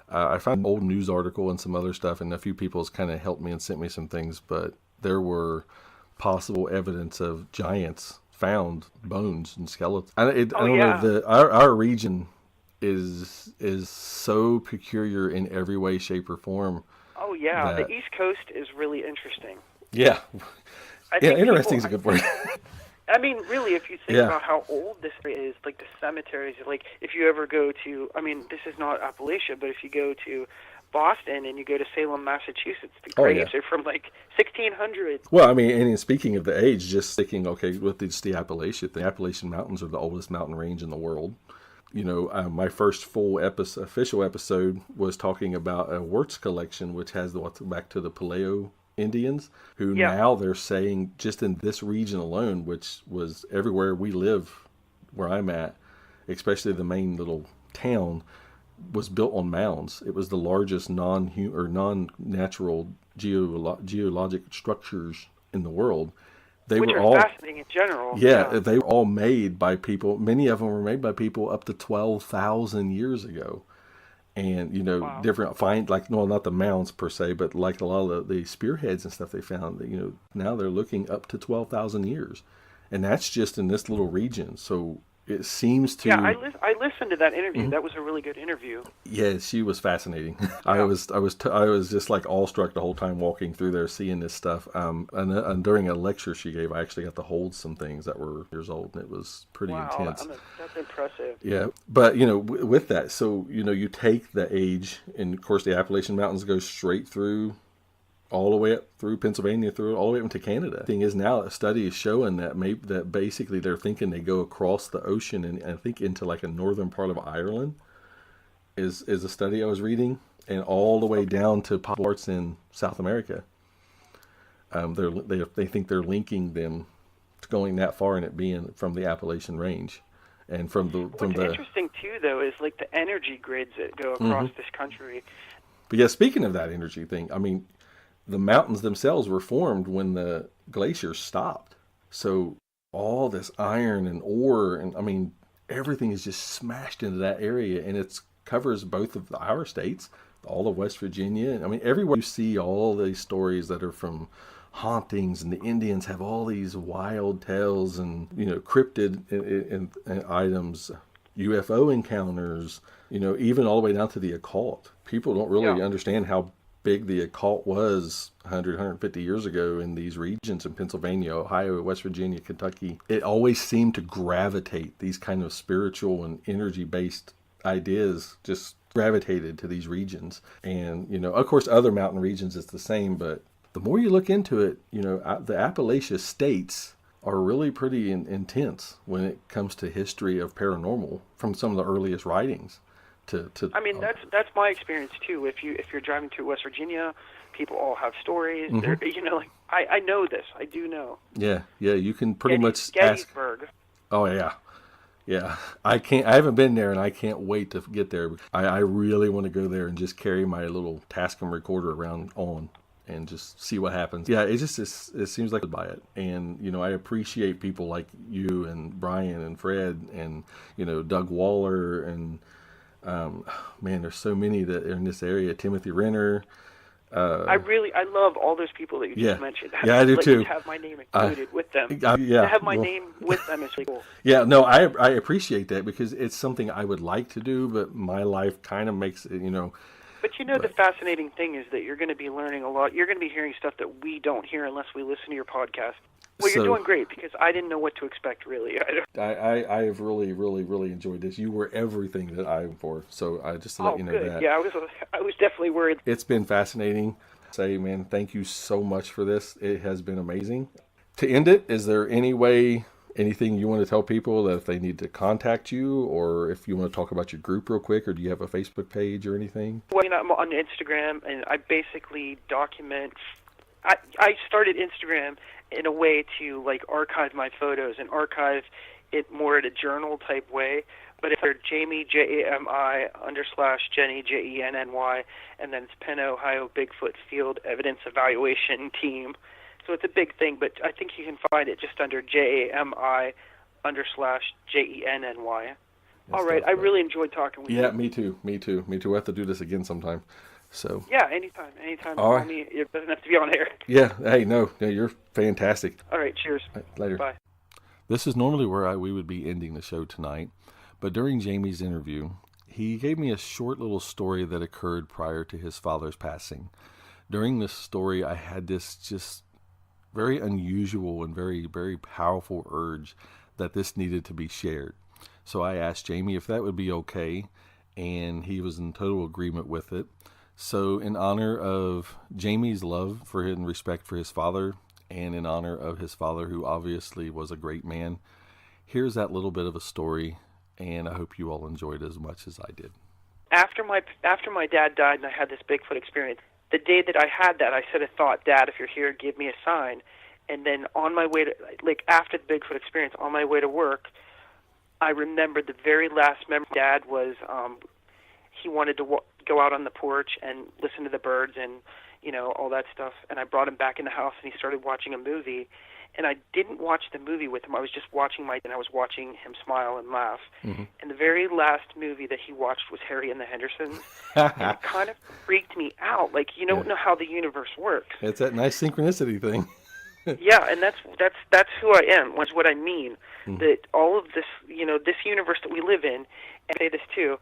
I found an old news article and some other stuff, and a few people's kind of helped me and sent me some things, but there were possible evidence of giants found, bones and skeletons. I don't know. Our region is so peculiar in every way, shape, or form. Oh yeah, the East Coast is really interesting. Yeah, interesting is a good word. I mean, really, if you think about how old this area is, like the cemeteries, like if you ever go to, this is not Appalachia, but if you go to Boston and you go to Salem, Massachusetts, the graves are from like 1600. Well, and speaking of the age, just sticking, with the Appalachian Mountains are the oldest mountain range in the world. My first full official episode was talking about a Wirtz collection, which has back to the Paleo Indians, who now they're saying just in this region alone, which was everywhere we live, where I'm at, especially the main little town, was built on mounds. It was the largest non-natural geologic structures in the world. Which are all fascinating in general. Yeah, they were all made by people. Many of them were made by people up to 12,000 years ago. And, different not the mounds per se, but like a lot of the spearheads and stuff they found, now they're looking up to 12,000 years. And that's just in this little region. So it seems to. Yeah, I listened to that interview. That was a really good interview. Yeah, she was fascinating. I was just like awestruck the whole time walking through there, seeing this stuff. And during a lecture she gave, I actually got to hold some things that were years old, and it was pretty intense. That's impressive. Yeah, but with that, so you take the age, and of course the Appalachian Mountains go straight through, all the way up through Pennsylvania, through all the way up to Canada. The thing is, now a study is showing that basically they're thinking they go across the ocean, and I think into like a northern part of Ireland is a study I was reading, and all the way down to parts in South America. They think they're linking them to going that far, and it being from the Appalachian Range, and from the. What's interesting too, though, is like the energy grids that go across this country. But yeah, speaking of that energy thing, I mean, the mountains themselves were formed when the glaciers stopped. So all this iron and ore, and I mean, everything is just smashed into that area, and it covers both of our states, all of West Virginia. I mean, everywhere you see all these stories that are from hauntings, and the Indians have all these wild tales and, cryptid and items, UFO encounters, even all the way down to the occult. People don't really understand how big the occult was 100, 150 years ago in these regions in Pennsylvania, Ohio, West Virginia, Kentucky. It always seemed to gravitate, these kind of spiritual and energy-based ideas just gravitated to these regions. And, of course, other mountain regions it's the same, but the more you look into it, the Appalachia states are really pretty intense when it comes to history of paranormal from some of the earliest writings. I mean, that's my experience too. If you're driving through West Virginia, people all have stories. I know this. I do know. Yeah. You can pretty much Gettysburg. ask. Oh yeah. I haven't been there, and I can't wait to get there. I really want to go there and just carry my little Tascam recorder around and just see what happens. Yeah, it seems like I'd buy it. And, I appreciate people like you and Brian and Fred and, Doug Waller and, man, there's so many that are in this area. Timothy Renner. I love all those people that you just mentioned. Yeah, I do too. To have my name included with them. To have my name with them is really cool. Yeah, no, I appreciate that, because it's something I would like to do, but my life kind of makes it, But the fascinating thing is that you're going to be learning a lot. You're going to be hearing stuff that we don't hear unless we listen to your podcast. Well, you're doing great, because I didn't know what to expect, really. I have really, really, really enjoyed this. You were everything that I'm for, so I just to let you know good. that. Yeah, I was definitely worried. It's been fascinating. Say, man, thank you so much for this. It has been amazing. To end it, is there anything you want to tell people that if they need to contact you, or if you want to talk about your group real quick, or do you have a Facebook page or anything? Well, I'm on Instagram, and I basically document. I started Instagram in a way to archive my photos and archive it more in a journal type way. But if they're Jami, Jami _Jenny, Jenny, and then it's Penn, Ohio Bigfoot Field Evidence Evaluation Team. So it's a big thing, but I think you can find it just under Jami _Jenny. All right, I really enjoyed talking with you. Yeah, me too. We'll have to do this again sometime. So yeah, anytime. All right. It doesn't have to be on air. Yeah. Hey, no, you're fantastic. All right. Cheers. Later. Bye. This is normally where we would be ending the show tonight, but during Jamie's interview, he gave me a short little story that occurred prior to his father's passing. During this story, I had this just very unusual and very, very powerful urge that this needed to be shared. So I asked Jami if that would be okay, and he was in total agreement with it. So in honor of Jamie's love for and respect for his father, and in honor of his father, who obviously was a great man, here's that little bit of a story, and I hope you all enjoyed it as much as I did. After my dad died and I had this Bigfoot experience, the day that I had that, I said a thought, Dad, if you're here, give me a sign. And then on my way to, after the Bigfoot experience, on my way to work, I remembered the very last memory Dad was, he wanted to go out on the porch and listen to the birds and, all that stuff. And I brought him back in the house, and he started watching a movie. And I didn't watch the movie with him. I was just watching and I was watching him smile and laugh. Mm-hmm. And the very last movie that he watched was Harry and the Hendersons. And it kind of freaked me out. You don't know how the universe works. It's that nice synchronicity thing. Yeah, and that's who I am. Was what I mean. Mm. That all of this, this universe that we live in, and I say this too,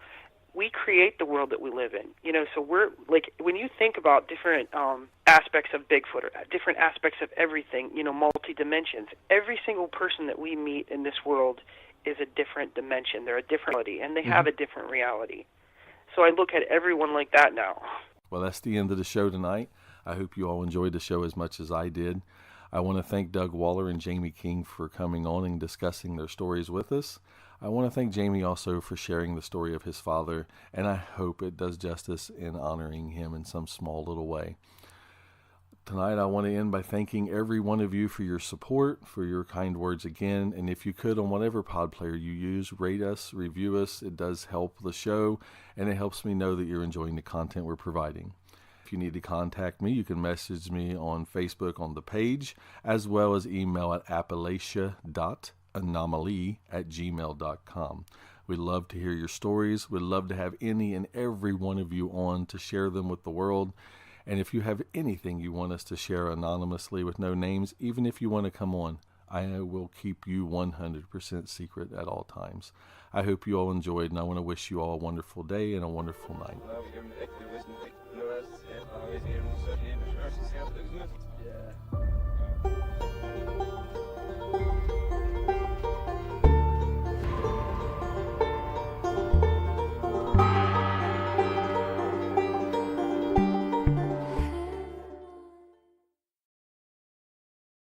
we create the world that we live in. So we're like, when you think about different aspects of Bigfoot, or different aspects of everything, multi dimensions. Every single person that we meet in this world is a different dimension. They're a different reality, and they have a different reality. So I look at everyone like that now. Well, that's the end of the show tonight. I hope you all enjoyed the show as much as I did. I want to thank Doug Waller and Jami King for coming on and discussing their stories with us. I want to thank Jami also for sharing the story of his father, and I hope it does justice in honoring him in some small little way. Tonight, I want to end by thanking every one of you for your support, for your kind words again, and if you could, on whatever pod player you use, rate us, review us. It does help the show, and it helps me know that you're enjoying the content we're providing. If you need to contact me, you can message me on Facebook on the page, as well as email at appalachia.anomaly@gmail.com. We'd love to hear your stories. We'd love to have any and every one of you on to share them with the world. And if you have anything you want us to share anonymously with no names, even if you want to come on, I will keep you 100% secret at all times. I hope you all enjoyed, and I want to wish you all a wonderful day and a wonderful night. Yeah.